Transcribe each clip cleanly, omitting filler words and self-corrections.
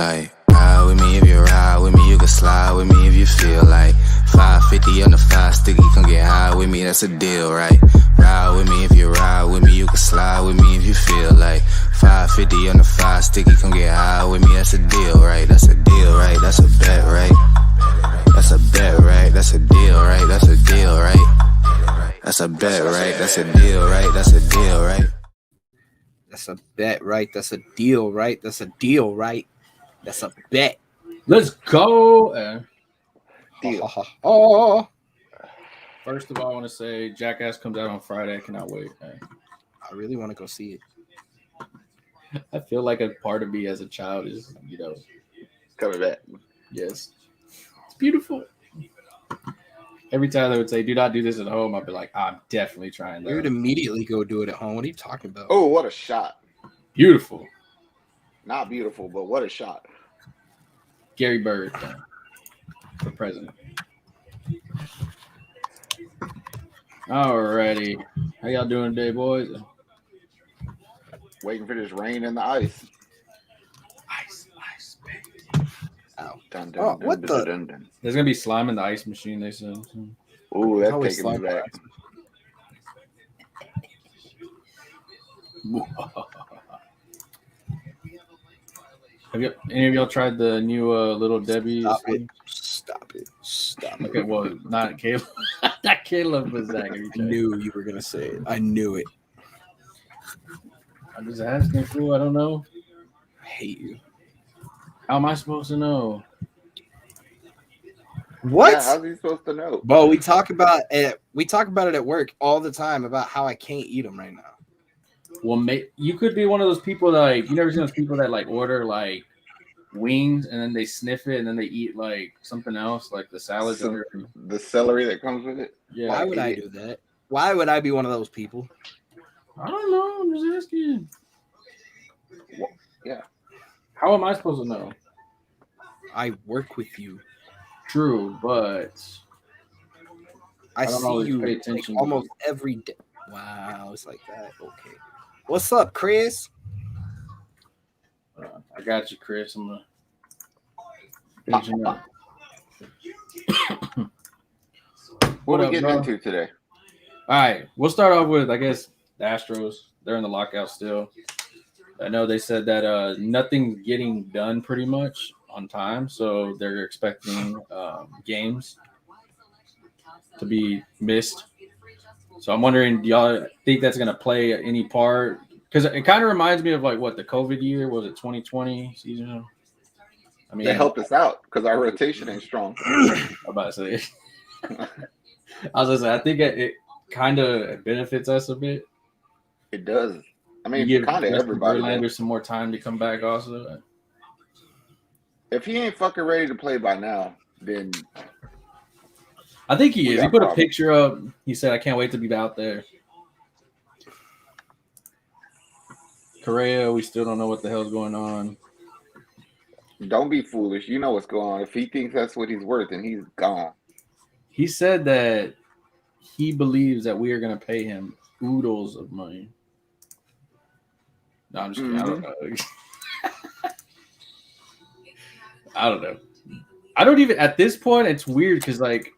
Like, ride with me if you ride with me, you can slide with me if you feel like 550 on the 5 sticky, come get high with me, that's a deal, right? Ride with me if you ride with me, you can slide with me if you feel like 550 on the 5 sticky, come get high with me, that's a deal, right? That's a deal, right? That's a bet, right? That's a bet, right? That's a deal, right? That's a deal, right? That's a bet, right? That's a deal, right? That's a deal, right? That's a bet, right? That's a deal, right? That's a deal, right? That's a bet. Let's go. Deal. Oh, First of all, I want to say Jackass comes out on Friday. I cannot wait. I really want to go see it. I feel like a part of me as a child is, Coming back. yes, it's beautiful. Every time they would say, "Do not do this at home," I'd be like, "I'm definitely trying that." We would immediately go do it at home. What are you talking about? Oh, what a shot. Beautiful. Not beautiful, but what a shot. Gary Bird for president. Alrighty. How y'all doing today, boys? Waiting for this rain and the ice. Ice, baby. Ow. Dun, Oh, dun, dun, what dun, the- dun, dun. There's gonna be slime in the ice machine, they said. Ooh, that's Always taking me slime back. Have any of y'all tried the new Little Debbie? Stop it. Okay, well, not Caleb. Not Caleb, but Zach. Have you I tried? knew you were going to say it. I knew it. I'm just asking, fool. I don't know. I hate you. How am I supposed to know? What? Yeah, how's he supposed to know? Bo, we talk about it at work all the time about how I can't eat them right now. Well, you could be one of those people that, like, you never seen those people that like order like wings and then they sniff it and then they eat like something else, like the salad. The celery that comes with it. Yeah. Why would I do that? Why would I be one of those people? I don't know. I'm just asking. Well, yeah. How am I supposed to know? I work with you. True, but I don't see always you pay attention to almost every day. Wow, it's like that. Okay. What's up, Chris? I got you, Chris. I'm gonna finish him up. What are up, we getting bro? into today? All right, we'll start off with, I guess, the Astros. They're in the lockout still. I know they said that nothing's getting done pretty much on time, so they're expecting games to be missed. So I'm wondering, do y'all think that's going to play any part? Because it kind of reminds me of like what the COVID year was, it 2020 season? I mean, They helped us out because our rotation ain't strong. I'm about to say. I was gonna say, I think it kind of benefits us a bit. It does. I mean, You give kind of Mr. everybody. Verlander does. some more time to come back. Also, If he ain't fucking ready to play by now, then I think he We is. got He put a problems. picture up. He said, "I can't wait to be out there." Correa, we still don't know what the hell's going on. don't be foolish. You know what's going on. If he thinks that's what he's worth, then he's gone. He said that he believes that we are going to pay him oodles of money. No, I'm just kidding. I don't know. I don't know. I don't even, at this point, it's weird because, like,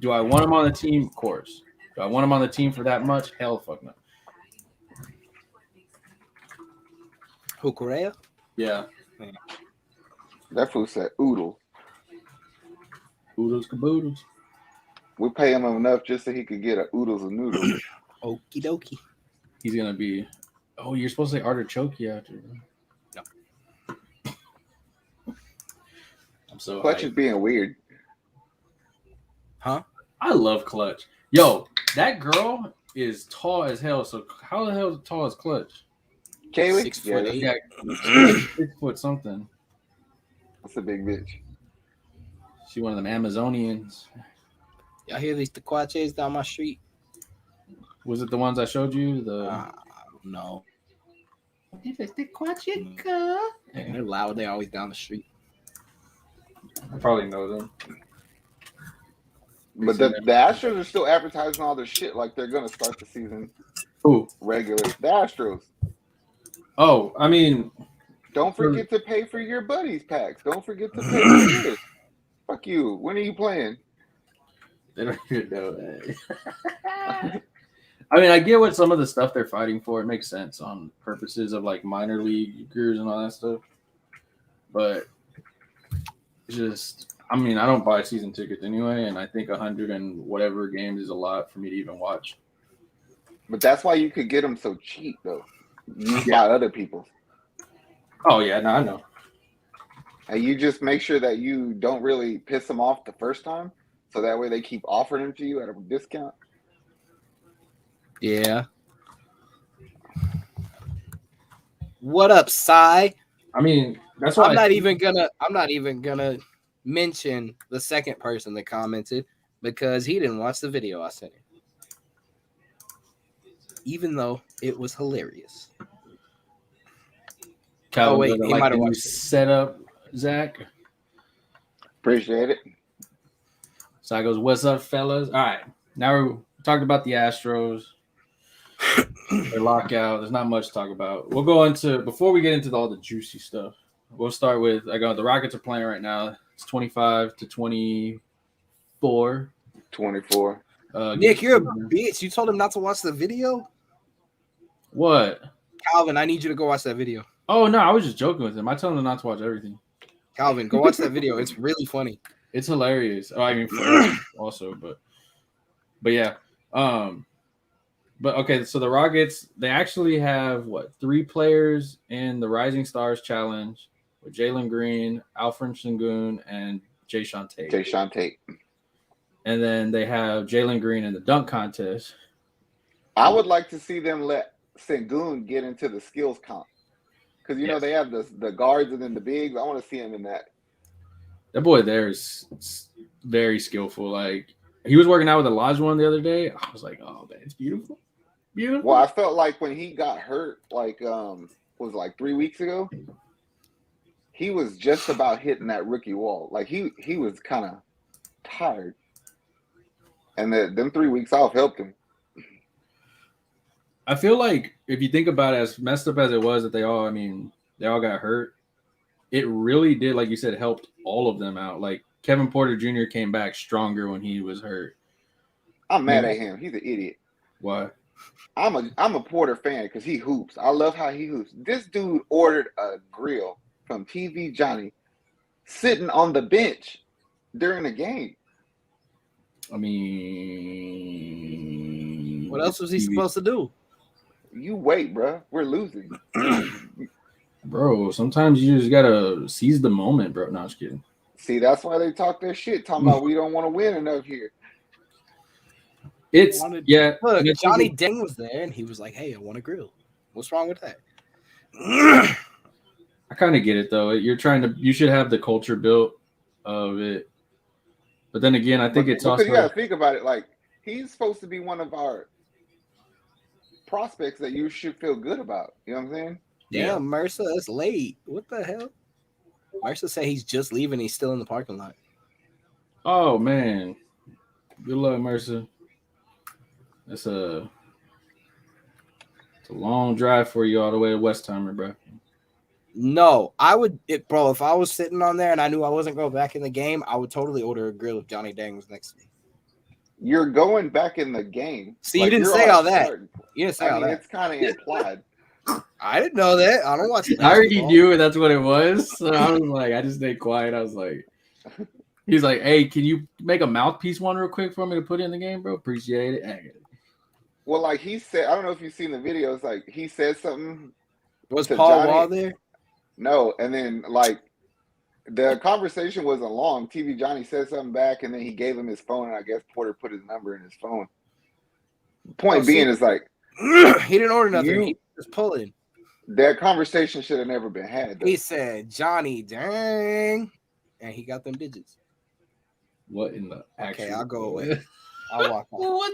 do I want him on the team? Of course. Do I want him on the team for that much? Hell fuck no. Who, Correa? Yeah. That fool said oodle. Oodles caboodles. We pay him enough just so he could get a oodles and noodles. Okie dokie. He's going to be, oh, you're supposed to say artichoke after. No. I'm so Clutch hyped. is being weird. Huh? I love Clutch. Yo, that girl is tall as hell. So how the hell tall is Clutch? Kaylee? 6'8". Yeah, 6 foot something. That's a big bitch. She one of them Amazonians. Y'all hear these tequaches down my street? Was it the ones I showed you? No. It's tequachica. Yeah, they're loud. They're always down the street. I probably know them. But the Astros are still advertising all their shit like they're going to start the season Who? regular. The Astros. Oh, I mean, Don't forget to pay for your buddies packs. Don't forget to pay for this. Fuck you. When are you playing? They don't even know that. I mean, I get what some of the stuff they're fighting for. It makes sense on purposes of like minor leaguers and all that stuff. But just, I mean, I don't buy season tickets anyway, and I think 100 and whatever games is a lot for me to even watch. But that's why you could get them so cheap, though. You buy other people's. Oh, yeah, no, I know. And you just make sure that you don't really piss them off the first time, so that way they keep offering them to you at a discount. Yeah. What up, Cy? I mean, that's why I'm not even gonna mention the second person that commented because he didn't watch the video I sent him. Even though it was hilarious. Calvin, oh wait, he might have you watched set up, Zach. Appreciate it. So I goes, "What's up, fellas?" All right, now we talked about the Astros. Their lockout. There's not much to talk about. We'll go into before we get into all the juicy stuff. We'll start with the Rockets are playing right now. It's 25-24. 24. Nick, you're a bitch. You told him not to watch the video? What? Calvin, I need you to go watch that video. Oh no, I was just joking with him. I told him not to watch everything. Calvin, go watch that video. It's really funny. It's hilarious. Oh, I mean, funny also, but yeah. But okay, so the Rockets, they actually have 3 players in the Rising Stars Challenge with Jalen Green, Alfred Sengun, and Deshaun Tate. And then they have Jalen Green in the dunk contest. I would like to see them let Sengun get into the skills comp. Because, you know, they have the guards and then the bigs. I want to see him in that. That boy there is very skillful. Like, he was working out with Olajuwon the other day. I was like, oh, man, it's beautiful. Beautiful. Well, I felt like when he got hurt, was 3 weeks ago, he was just about hitting that rookie wall. Like, he was kind of tired. And them 3 weeks off helped him. I feel like if you think about it, as messed up as it was that they all got hurt, it really did, like you said, helped all of them out. Like, Kevin Porter Jr. came back stronger when he was hurt. I'm mad at him. He's an idiot. Why? I'm a Porter fan because he hoops. I love how he hoops. This dude ordered a grill from TV Johnny sitting on the bench during the game. I mean, what else was he supposed to do? You wait, bro. We're losing. Bro, sometimes you just gotta seize the moment, bro. No, I'm just kidding. See, that's why they talk their shit, talking about we don't want to win enough here. Look, Johnny Deng was there, and he was like, "Hey, I want a grill. What's wrong with that?" I kind of get it though. You should have the culture built of it, but then again, I think it's also you gotta think about it. Like, he's supposed to be one of our prospects that you should feel good about. You know what I'm saying? Yeah, Mercer, it's late. What the hell? Mercer said he's just leaving. He's still in the parking lot. Oh man, good luck, Mercer. It's a long drive for you all the way to Westheimer, bro. No, I would, bro. If I was sitting on there and I knew I wasn't going back in the game, I would totally order a grill if Johnny Dang was next to me. You're going back in the game. See, you didn't say all that. You didn't say all that. It's kind of implied. I didn't know that. I don't watch it. I already knew that's what it was. So I was like, I just stayed quiet. I was like, he's like, hey, can you make a mouthpiece one real quick for me to put in the game, bro? Appreciate it. Well, like he said, I don't know if you've seen the videos. Like, he said something. Was Paul Wall there? No, and then like the conversation wasn't long. TV Johnny said something back, and then he gave him his phone, and I guess Porter put his number in his phone. Point being is like he didn't order nothing. He was pulling. That conversation should have never been had. Though. He said, "Johnny, dang," and he got them digits. What in the? Okay, I'll go away. I'll walk off. What?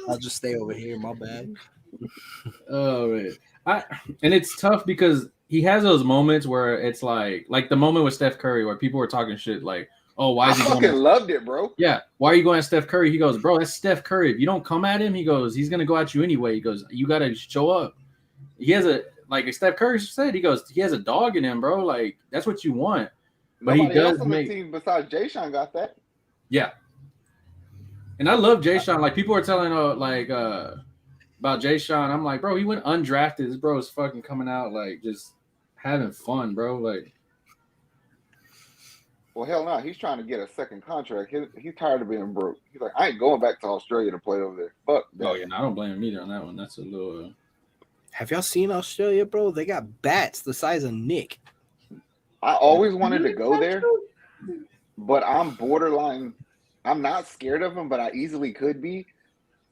I'll just stay over here. My bad. Oh man, and it's tough because he has those moments where it's like the moment with Steph Curry where people were talking shit like, "Oh, why is he going?" I fucking loved it, bro. Yeah, why are you going at Steph Curry? He goes, "Bro, that's Steph Curry. If you don't come at him, he goes, he's gonna go at you anyway." He goes, "You gotta show up." He has like Steph Curry said, he goes, he has a dog in him, bro. Like that's what you want. But Nobody he does else on make the team besides Deshaun got that. yeah. And I love Deshaun. Like people are telling about Deshaun. I'm like, bro, he went undrafted. This bro is fucking coming out like just having fun, bro. Like, Well, hell no, he's trying to get a second contract. He's tired of being broke. He's like, I ain't going back to Australia to play over there. Fuck that. oh yeah, no, I don't blame him either on that one. That's a little. Have y'all seen Australia, bro? They got bats the size of Nick. I always wanted to go there, but I'm borderline. I'm not scared of them, but I easily could be.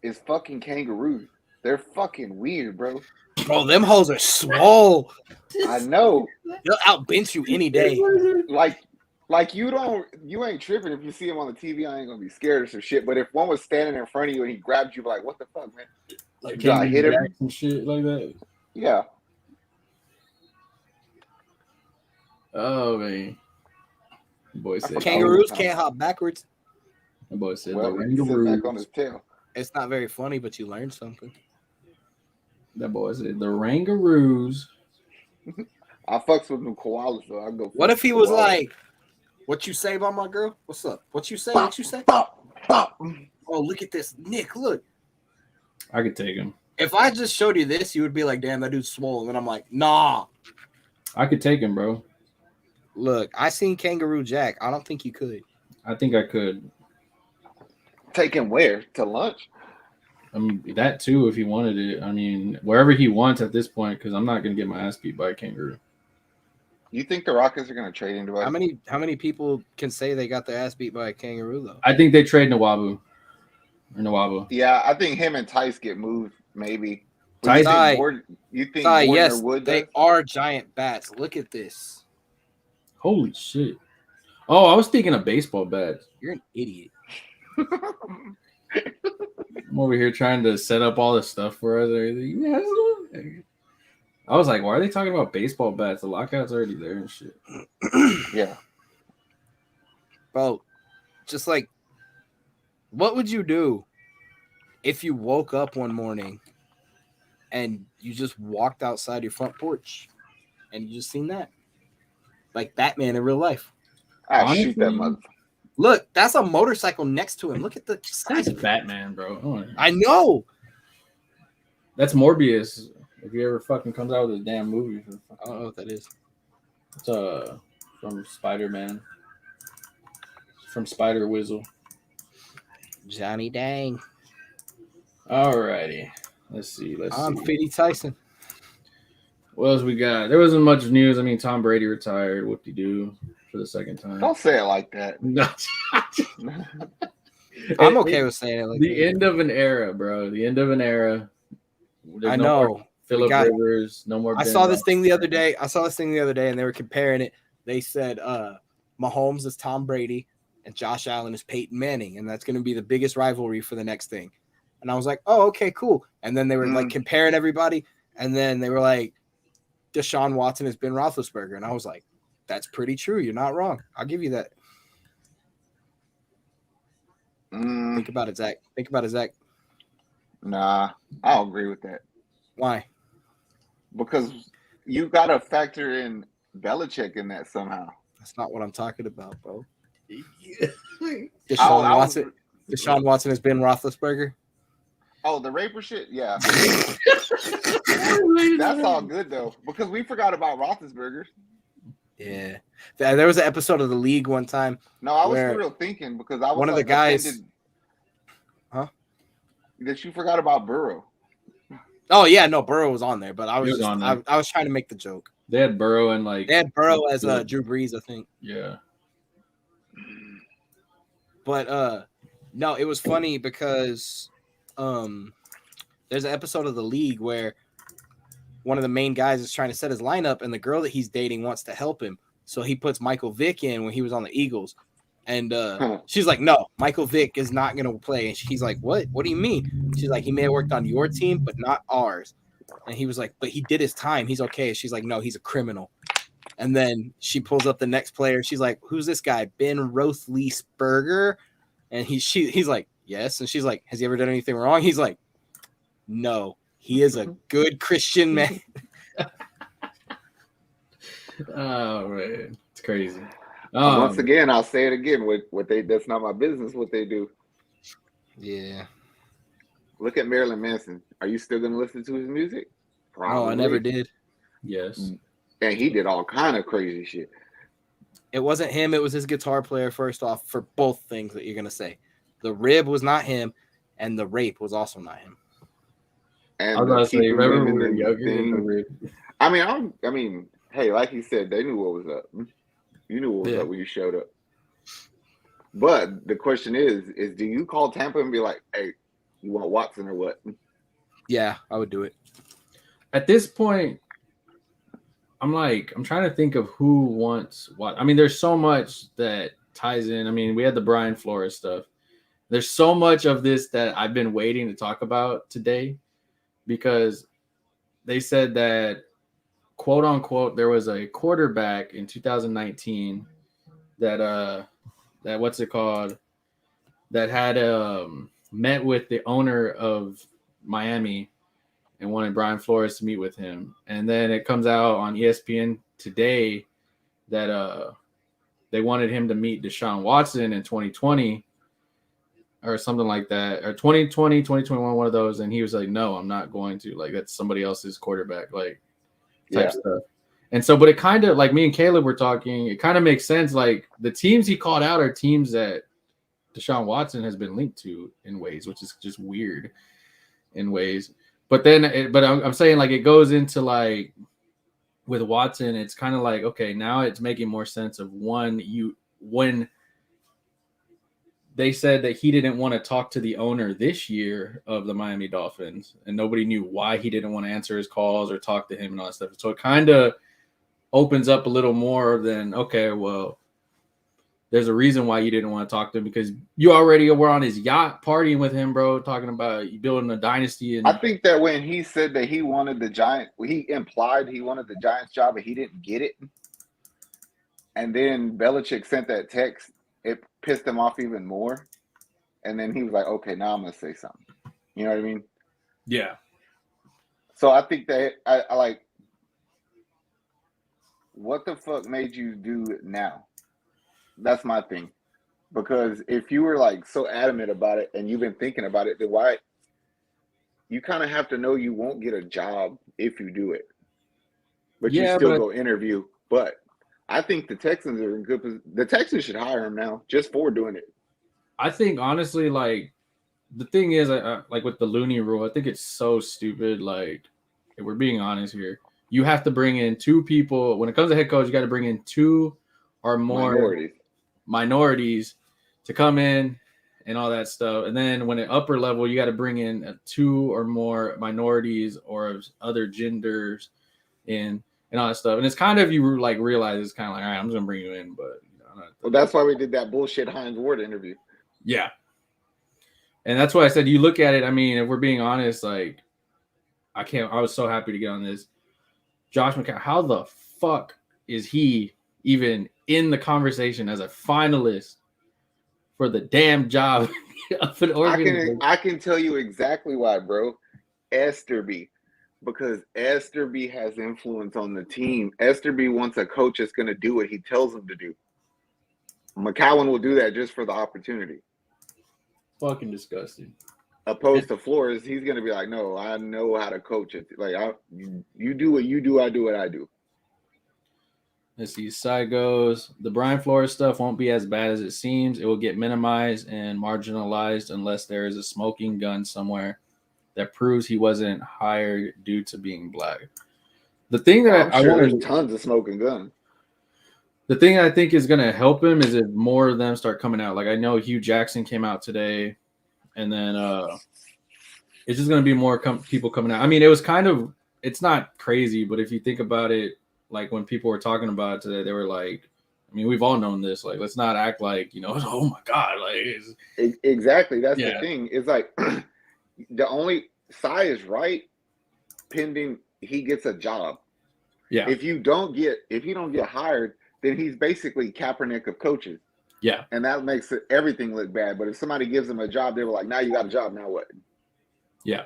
Is fucking kangaroos. They're fucking weird, bro. Bro, them hoes are swole. I know. They'll outbench you any day. Like you ain't tripping if you see him on the TV. I ain't gonna be scared of some shit. But if one was standing in front of you and he grabbed you, like, what the fuck, man? Like, Did I hit him? And shit like that. Yeah. Oh man, boy said Kangaroos can't hop backwards. The boy said Well, the he sit back on rangaroos. his tail. It's not very funny, but you learned something. That boy said the rangaroos. I fucks with them koalas, though. I go. What if he was koalas. like, "What you say about my girl? What's up? What you say? What you say? Pop, pop. Oh, look at this, Nick. Look. I could take him. If I just showed you this, you would be like, "Damn, that dude's swole." And then I'm like, "Nah." I could take him, bro. Look, I seen Kangaroo Jack. I don't think you could. I think I could. Take him where? To lunch? I mean, that too, if he wanted it. I mean, wherever he wants at this point, because I'm not going to get my ass beat by a kangaroo. You think the Rockets are going to trade him to us? How many people can say they got their ass beat by a kangaroo though? I think they trade Nawabu. Yeah, I think him and Tice get moved, maybe. Tice- You think Sorry, Gordon yes, or Wood they does? are giant bats. Look at this. Holy shit. Oh, I was thinking of baseball bats. You're an idiot. I'm over here trying to set up all this stuff for us. Yeah, I was like, why are they talking about baseball bats? The lockout's already there and shit. Yeah. Bro, just like, what would you do if you woke up one morning and you just walked outside your front porch and you just seen that? Like Batman in real life. I shoot that mother. Look, that's a motorcycle next to him. Look at the size That's of it. Batman, bro. Oh, I know. that's Morbius. If he ever fucking comes out with a damn movie. I don't know what that is. It's from Spider-Man. From Spider-Wizzle. Johnny Dang. Alrighty. Let's see. I'm Fitty Tyson. What else we got? There wasn't much news. I mean, Tom Brady retired. Whoop-de-doo for the second time. Don't say it like that. No. I'm okay with saying it like the that. end of an era, bro. The end of an era. There's I no know. more Phillip got- Rivers. No more. I Ben saw this Roethlisberger. thing the other day. And they were comparing it. They said Mahomes is Tom Brady and Josh Allen is Peyton Manning, and that's going to be the biggest rivalry for the next thing. And I was like, oh, okay, cool. And then they were like comparing everybody, and then they were like, Deshaun Watson is Ben Roethlisberger, and I was like, that's pretty true. You're not wrong. I'll give you that. Think about it, Zach. Nah, I don't agree with that. Why? Because you got to factor in Belichick in that somehow. That's not what I'm talking about, bro. I Deshaun Watson has been Roethlisberger. Oh, the raper shit? Yeah. That's all good, though, because we forgot about Roethlisberger. Yeah. There was an episode of The League one time. No, I was Where for real thinking because I was one of the guys. Huh? That you forgot about Burrow. Oh, yeah. No, Burrow was on there, but I He was was on there. I was trying to make the joke. They had Burrow and like. They had Burrow as Drew Brees, I think. Yeah. But no, it was funny because there's an episode of The League where one of the main guys is trying to set his lineup, and the girl that he's dating wants to help him. So he puts Michael Vick in when he was on the Eagles. And she's like, no, Michael Vick is not going to play. And he's like, what? What do you mean? She's like, he may have worked on your team, but not ours. And he was like, but he did his time. He's okay. She's like, no, he's a criminal. And then she pulls up the next player. She's like, who's this guy? Ben Roethlisberger? And he's like, yes. And she's like, has he ever done anything wrong? He's like, no, he is a good Christian man. Oh man, it's crazy. Once again, I'll say it again. That's not my business. What they do. Yeah. Look at Marilyn Manson. Are you still gonna listen to his music? Probably. No, I never did. Yes. And he did all kind of crazy shit. It wasn't him. It was his guitar player, first off, for both things that you're going to say. The rib was not him, and the rape was also not him. And I was about to say, remember when we were younger? thing. I mean, hey, like you said, they knew what was up. You knew what was up when you showed up. But the question is do you call Tampa and be like, hey, you want Watson or what? Yeah, I would do it. At this point, I'm trying to think of who wants what. I mean, there's so much that ties in. I mean, we had the Brian Flores stuff. There's so much of this that I've been waiting to talk about today because they said that, quote unquote, there was a quarterback in 2019 that what's it called? That had met with the owner of Miami and wanted Brian Flores to meet with him. And then it comes out on ESPN today that they wanted him to meet Deshaun Watson in 2020 or something like that, or 2020, 2021, one of those. And he was like, no, I'm not going to. Like, that's somebody else's quarterback, like, type stuff. And so, but it kind of, like me and Caleb were talking, it kind of makes sense. Like, the teams he called out are teams that Deshaun Watson has been linked to in ways, which is just weird in ways. But then, I'm saying, like, it goes into, like, with Watson, it's kind of like, okay, now it's making more sense of when they said that he didn't want to talk to the owner this year of the Miami Dolphins, and nobody knew why he didn't want to answer his calls or talk to him and all that stuff. So it kind of opens up a little more than, okay, well, there's a reason why you didn't want to talk to him because you already were on his yacht partying with him, bro, talking about building a dynasty. And I think that when he said that he wanted the Giants, he implied he wanted the Giants job, but he didn't get it. And then Belichick sent that text. It pissed him off even more. And then he was like, okay, now I'm going to say something. You know what I mean? Yeah. So I think that I like, what the fuck made you do it now? That's my thing. Because if you were like so adamant about it and you've been thinking about it, then why? You kind of have to know you won't get a job if you do it. But you still go interview. But I think the Texans are in good position. The Texans should hire him now just for doing it. I think, honestly, like, the thing is, like, with the Looney rule, I think it's so stupid. Like, if we're being honest here, you have to bring in two people. When it comes to head coach, you got to bring in two or more minorities to come in and all that stuff. And then when at upper level, you got to bring in two or more minorities or other genders in and all that stuff. And it's kind of, you like realize it's kind of like, all right, I'm just gonna bring you in, but well, that's why we did that bullshit Hines Ward interview. Yeah. And that's why I said, you look at it, I mean, if we're being honest, like, I was so happy to get on this. Josh McCown, how the fuck is he even in the conversation as a finalist for the damn job of an organization? I can tell you exactly why, bro. Esterby. Because Esterby has influence on the team. Esterby wants a coach that's going to do what he tells him to do. McCowan will do that just for the opportunity. Fucking disgusting. Opposed to Flores, he's going to be like, no, I know how to coach it. Like, you do what you do, I do what I do. Let's see. Side goes, the Brian Flores stuff won't be as bad as it seems. It will get minimized and marginalized unless there is a smoking gun somewhere that proves he wasn't hired due to being black. The thing that there's tons of smoking gun. The thing I think is going to help him is if more of them start coming out. Like, I know Hugh Jackson came out today, and then it's just going to be more people coming out. I mean, it's not crazy, but if you think about it, like when people were talking about it today, they were like, I mean, we've all known this. Like, let's not act like, oh my God. Like, exactly. That's the thing. It's like the only Cy is right pending he gets a job. Yeah. If you don't get hired, then he's basically Kaepernick of coaches. Yeah. And that makes everything look bad. But if somebody gives him a job, they were like, now you got a job, now what? Yeah.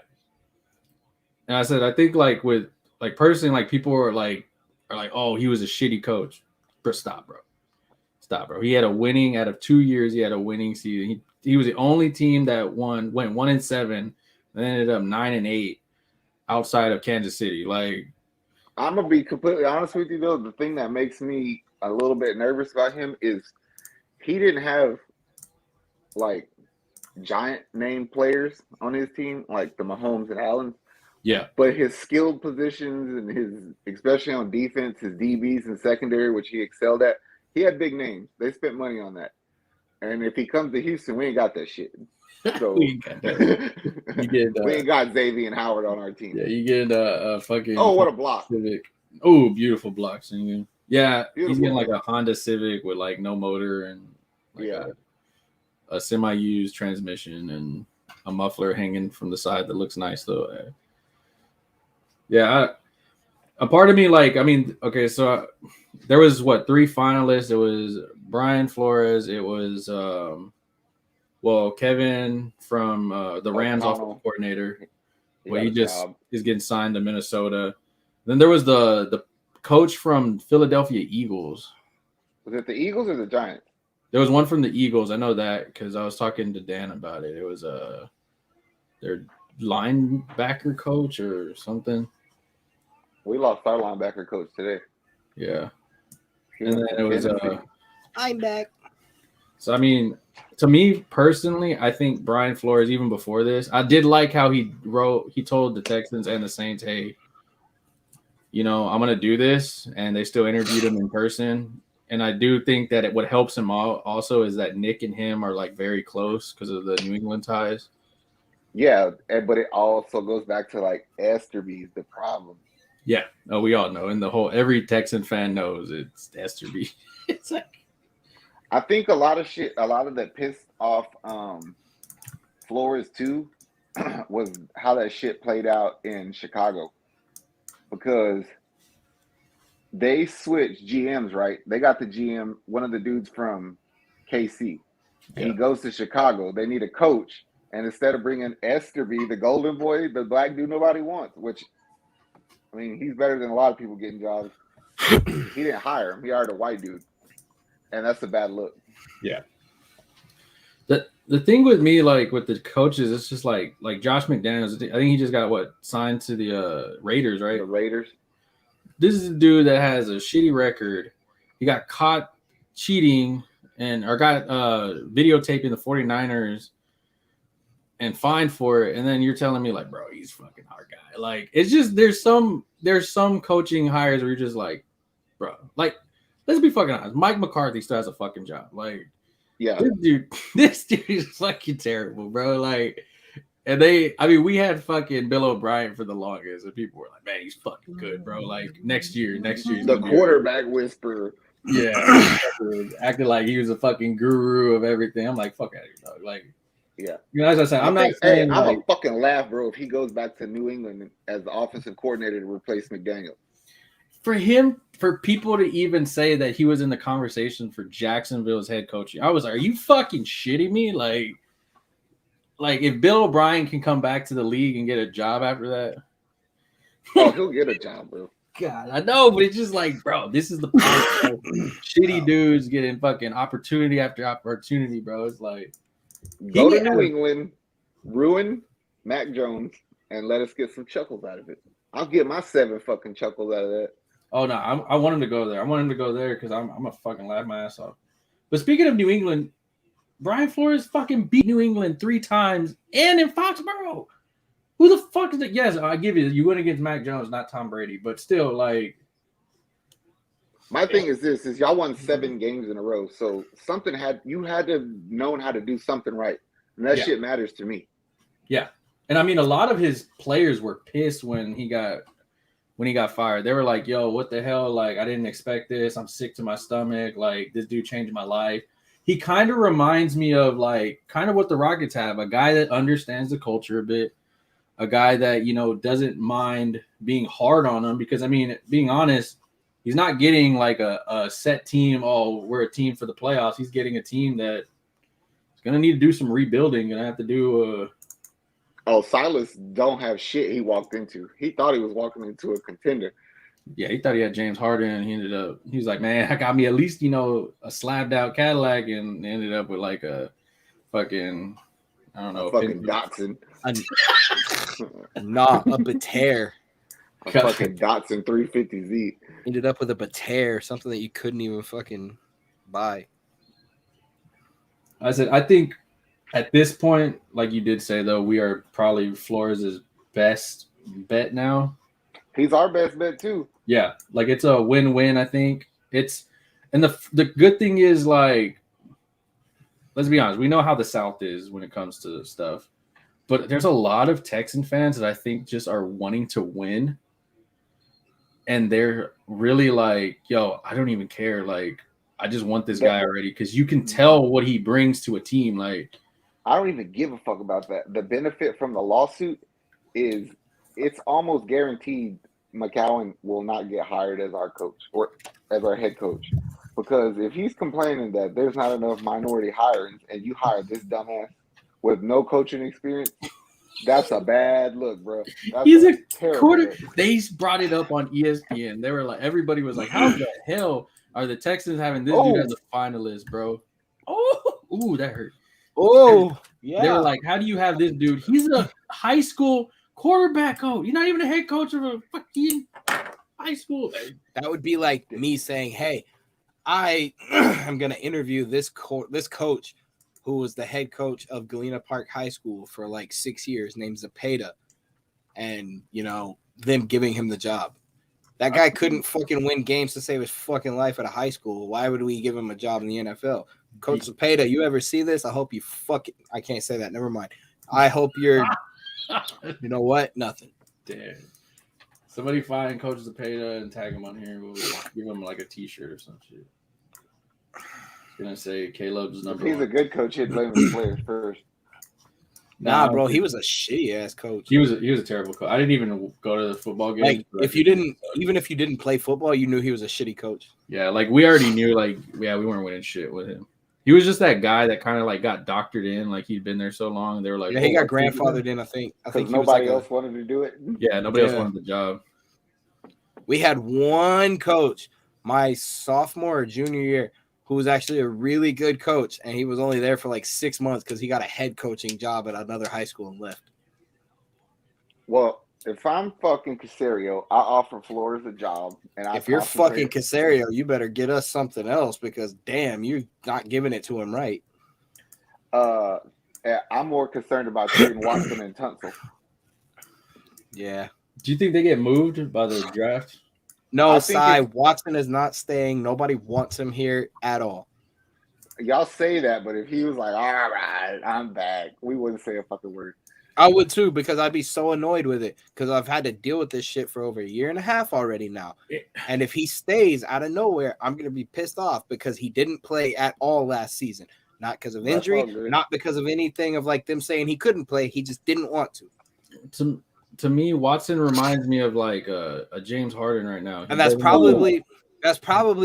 And I said, I think like with, like, personally, like, people were like, are like, oh, he was a shitty coach. But stop, bro. Stop, bro. He had a winning out of 2 years. He had a winning season. He was the only team that went 1-7, and then ended up 9-8 outside of Kansas City. Like, I'm gonna be completely honest with you though. The thing that makes me a little bit nervous about him is he didn't have like giant name players on his team, like the Mahomes and Allen. yeah, But his skilled positions and his, especially on defense, his DBs and secondary, which he excelled at, he had big names. They spent money on that. And if he comes to Houston, we ain't got that shit. So we ain't got that. You get, we ain't got Xavier and Howard on our team. yeah, you get a fucking. Oh, what a block! Civic. Oh, beautiful block, singing. Yeah, Beautiful. He's getting like a Honda Civic with like no motor and like a semi-used transmission and a muffler hanging from the side that looks nice though. Yeah, a part of me like, I mean, okay, so there was 3 finalists. It was Brian Flores. It was Kevin from the Rams offensive coordinator. He just is getting signed to Minnesota. Then there was the coach from Philadelphia Eagles. Was it the Eagles or the Giants? There was one from the Eagles. I know that because I was talking to Dan about it. It was their linebacker coach or something. We lost our linebacker coach today. Yeah. And then it was I'm back. So I mean, to me personally, I think Brian Flores, even before this, I did like how he told the Texans and the Saints, hey, I'm gonna do this, and they still interviewed him in person. And I do think that what helps him also is that Nick and him are like very close because of the New England ties. Yeah, but it also goes back to like Esterby's the problem. Yeah, no, we all know, and every Texan fan knows it's Esterby. It's like, I think a lot of that pissed off Flores too was how that shit played out in Chicago, because they switched GMs, right? They got the GM, one of the dudes from KC. And he goes to Chicago. They need a coach, and instead of bringing Esterby, the golden boy, the black dude nobody wants, which, I mean, he's better than a lot of people getting jobs. He didn't hire him. He hired a white dude. And that's a bad look. Yeah. The thing with me, like with the coaches, it's just like Josh McDaniels. I think he just got signed to the Raiders, right? The Raiders. This is a dude that has a shitty record. He got caught cheating or got videotaping the 49ers and fined for it. And then you're telling me like, bro, he's fucking our guy. Like, it's just there's some coaching hires where you're just like, bro, like, let's be fucking honest. Mike McCarthy still has a fucking job. Like, yeah, this dude is fucking terrible, bro. Like, and we had fucking Bill O'Brien for the longest, and people were like, man, he's fucking good, bro. Like, next year. The quarterback whisperer. Yeah. Acting like he was a fucking guru of everything. I'm like, fuck out of here, dog. Like, yeah. As I said, I'm not saying. I'm a fucking laugh, bro, if he goes back to New England as the offensive coordinator to replace McDaniel. For people to even say that he was in the conversation for Jacksonville's head coaching, I was like, are you fucking shitting me? Like if Bill O'Brien can come back to the league and get a job after that. Oh, he'll get a job, bro. God, I know, but it's just like, bro, this is the point. Shitty dudes getting fucking opportunity after opportunity, bro. It's like, go to New England, ruin Mac Jones, and let us get some chuckles out of it. I'll get my 7 fucking chuckles out of that. Oh, no, I want him to go there. I want him to go there because I'm going to fucking laugh my ass off. But speaking of New England, Brian Flores fucking beat New England 3 times and in Foxborough. Who the fuck is it? Yes, I give you went against Mac Jones, not Tom Brady, but still, like. My thing is this: y'all won 7 games in a row, so you had to have known how to do something right, and that shit matters to me. Yeah, and I mean, a lot of his players were pissed when he got fired. They were like, "Yo, what the hell? Like, I didn't expect this. I'm sick to my stomach. Like, this dude changed my life." He kind of reminds me of kind of what the Rockets have, a guy that understands the culture a bit, a guy that, doesn't mind being hard on them because, I mean, being honest, he's not getting like a set team. Oh, we're a team for the playoffs. He's getting a team that is going to need to do some rebuilding. Going to have to do Silas don't have shit he walked into. He thought he was walking into a contender. Yeah, he thought he had James Harden, and he was like, man, I got me at least, a slabbed out Cadillac, and ended up with like a fucking, I don't know. A fucking Datsun. A Bataire. A fucking Datsun 350Z. Ended up with a Bataire, something that you couldn't even fucking buy. I said, I think at this point, like you did say, though, we are probably Flores' best bet now. He's our best bet, too. Yeah, like it's a win-win, I think. And the good thing is, like, let's be honest, we know how the South is when it comes to stuff. But there's a lot of Texan fans that I think just are wanting to win. And they're really like, yo, I don't even care. Like, I just want this guy already, because you can tell what he brings to a team. Like, I don't even give a fuck about that. The benefit from the lawsuit is it's almost guaranteed McCowan will not get hired as our coach or as our head coach. Because if he's complaining that there's not enough minority hirings and you hire this dumbass with no coaching experience, that's a bad look, bro. He's a quarter. They brought it up on ESPN. They were like, everybody was like, how the hell are the Texans having this dude as a finalist, bro? Ooh, that hurt. Oh, yeah. They were like, how do you have this dude? He's a high school quarterback coach. You're not even a head coach of a fucking high school. That would be like me saying, hey, I am going to interview this coach who was the head coach of Galena Park High School for like 6 years, named Zepeda, and, them giving him the job. That guy couldn't fucking win games to save his fucking life at a high school. Why would we give him a job in the NFL? Coach Zepeda, you ever see this? I hope you I can't say that. Never mind. I hope you're, you know what? Nothing. Damn. Somebody find Coach Zepeda and tag him on here. We'll give him like a T-shirt or some shit. Gonna say Caleb's number. He's a good coach. He'd blame his players first. Nah, bro, he was a shitty ass coach. He was a terrible coach. I didn't even go to the football game. Like, even if you didn't play football, you knew he was a shitty coach. Yeah, like we already knew. Like, yeah, we weren't winning shit with him. He was just that guy that kind of like got doctored in. Like he'd been there so long. They were like, yeah, he got grandfathered in. I think nobody else wanted to do it. Yeah, nobody else wanted the job. We had one coach my sophomore or junior year who was actually a really good coach, and he was only there for like 6 months because he got a head coaching job at another high school and left. Well, if I'm fucking Casario, I offer Flores a job. And if you're fucking Casario, you better get us something else, because damn, you're not giving it to him right. I'm more concerned about trading Watson and Tunsil. Yeah. Do you think they get moved by the draft? No, Cy, Watson is not staying. Nobody wants him here at all. Y'all say that, but if he was like, all right, I'm back, we wouldn't say a fucking word. I would too, because I'd be so annoyed with it, because I've had to deal with this shit for over a year and a half already now. And if he stays out of nowhere, I'm going to be pissed off because he didn't play at all last season. Not because of injury, not because of anything of like them saying he couldn't play. He just didn't want to. To me, Watson reminds me of like a James Harden right now. And that's probably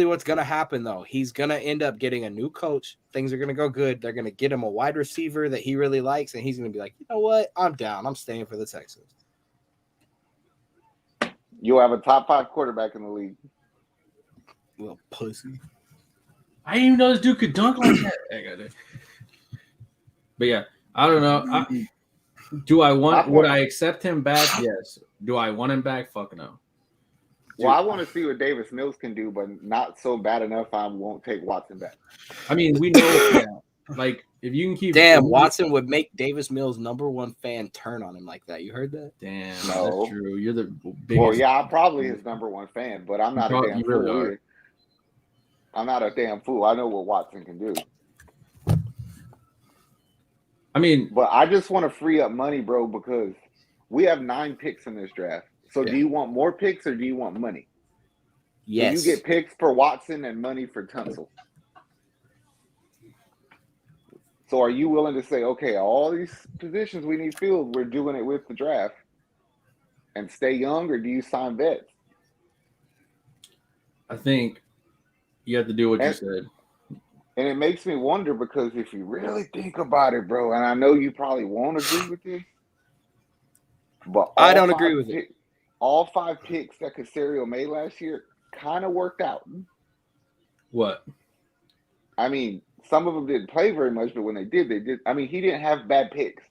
what's going to happen, though. He's going to end up getting a new coach. Things are going to go good. They're going to get him a wide receiver that he really likes, and he's going to be like, you know what? I'm down. I'm staying for the Texans. You'll have a top 5 quarterback in the league. Little pussy. I didn't even know this dude could dunk like that. But yeah, I don't know. Would I accept him back? Yes. Do I want him back? Fuck no. Well, I want to see what Davis Mills can do, but not so bad enough I won't take Watson back. I mean, we know, like, if you can keep... Damn, Watson would make Davis Mills' #1 fan turn on him like that. You heard that? Damn, no. That's true. You're the biggest... Well, yeah, I'm probably his #1 fan, but I'm not a damn fool either. I'm not a damn fool. I know what Watson can do. I mean... But I just want to free up money, bro, because we have 9 picks in this draft. So do you want more picks or do you want money? Yes. Do you get picks for Watson and money for Tunsil? So are you willing to say, okay, all these positions we need filled, we're doing it with the draft and stay young, or do you sign vets? I think you have to do what you said. And it makes me wonder, because if you really think about it, bro, and I know you probably won't agree with this, but I don't agree with it. all 5 picks that Casario made last year kind of worked out. What? I mean, some of them didn't play very much, but when they did. I mean, he didn't have bad picks.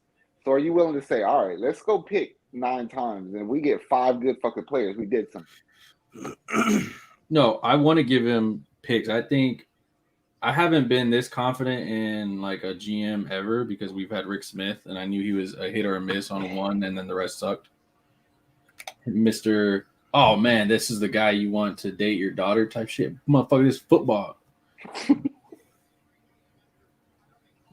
So are you willing to say, all right, let's go pick 9 times and we get 5 good fucking players? We did something. No, I want to give him picks. I think I haven't been this confident in like a GM ever because we've had Rick Smith and I knew he was a hit or a miss on one and then the rest sucked. Mr. Oh man, this is the guy you want to date your daughter type shit. Motherfucker, this is football.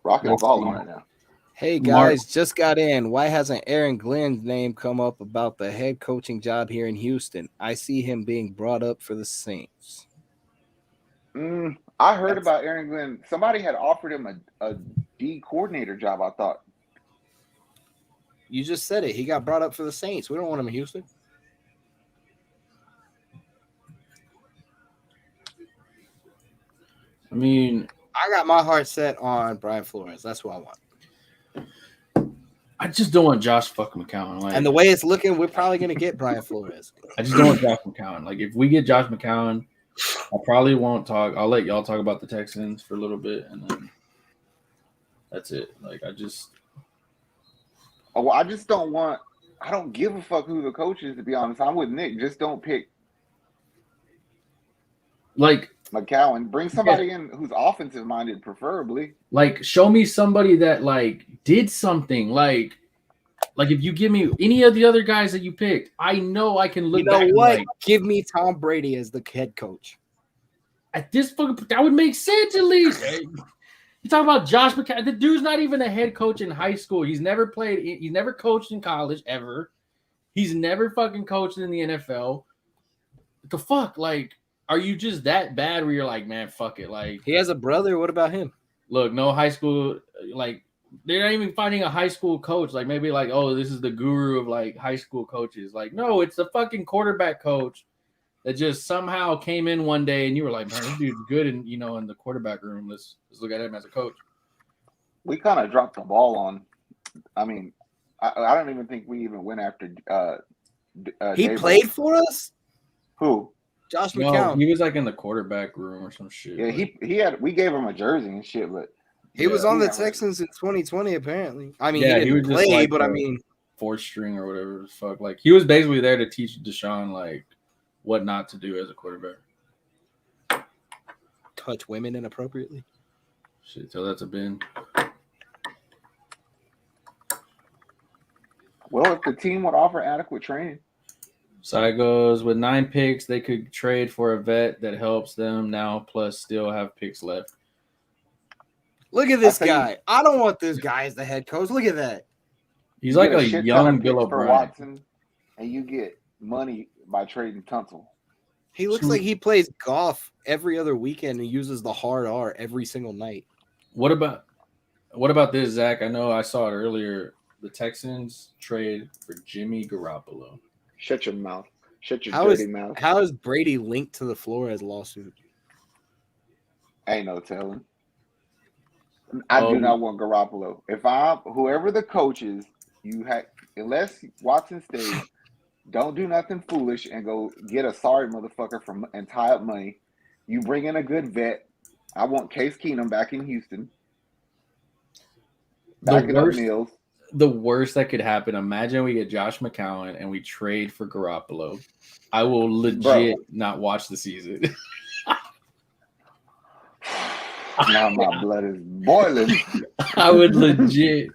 Rocking the ball right now. Hey guys, just got in. Why hasn't Aaron Glenn's name come up about the head coaching job here in Houston? I see him being brought up for the Saints. I heard about Aaron Glenn. Somebody had offered him a D coordinator job, I thought. You just said it. He got brought up for the Saints. We don't want him in Houston. I mean, I got my heart set on Brian Flores. That's what I want. I just don't want Josh fucking McCown. Like, and the way it's looking, we're probably going to get Brian Flores. I just don't want Josh McCown. Like, if we get Josh McCown, I probably won't talk. I'll let y'all talk about the Texans for a little bit, and then that's it. Like, I just don't want – I don't give a fuck who the coach is, to be honest. I'm with Nick. Just don't pick like McCown. Bring somebody in who's offensive-minded, preferably. Like, show me somebody that, like, did something. Like if you give me any of the other guys that you picked, I know I can look back. You know what? Like, give me Tom Brady as the head coach. At this fucking – that would make sense at least. You talk about Josh McCown. The dude's not even a head coach in high school. He's never played – he's never coached in college ever. He's never fucking coached in the NFL. What the fuck? Like, are you just that bad where you're like, man, fuck it? Like, he has a brother. What about him? Look, no high school – like, they're not even finding a high school coach. Like, maybe like, oh, this is the guru of, like, high school coaches. Like, no, it's the fucking quarterback coach that just somehow came in one day and you were like, man, this dude's good in, you know, in the quarterback room. Let's look at him as a coach. We kind of dropped the ball on. I mean, I don't even think we even went after. He played for us. Who? Josh McCown. He was like in the quarterback room or some shit. Yeah, he had. We gave him a jersey and shit, but he was on the Texans in 2020. Apparently, I mean, yeah, he didn't play, like but I mean, fourth string or whatever the fuck. Like, he was basically there to teach Deshaun like what not to do as a quarterback. Touch women inappropriately. Shit, tell that to Ben. Well, if the team would offer adequate training. Side goes, with 9 picks, they could trade for a vet that helps them now, plus still have picks left. Look at this guy. I don't want this guy as the head coach. Look at that. He's like a young Bill O'Brien. Watson, and you get money by trading Tunsil. He looks like he plays golf every other weekend and uses the hard R every single night. What about this, Zach? I know I saw it earlier. The Texans trade for Jimmy Garoppolo. Shut your mouth. Shut your dirty mouth. How is Brady linked to the Flores lawsuit? Ain't no telling. I do not want Garoppolo. Whoever the coach is, unless Watson stays, don't do nothing foolish and go get a sorry motherfucker and tie up money. You bring in a good vet. I want Case Keenum back in Houston. The worst that could happen, imagine we get Josh McCown and we trade for Garoppolo. I will legit not watch the season. Now my blood is boiling. I would legit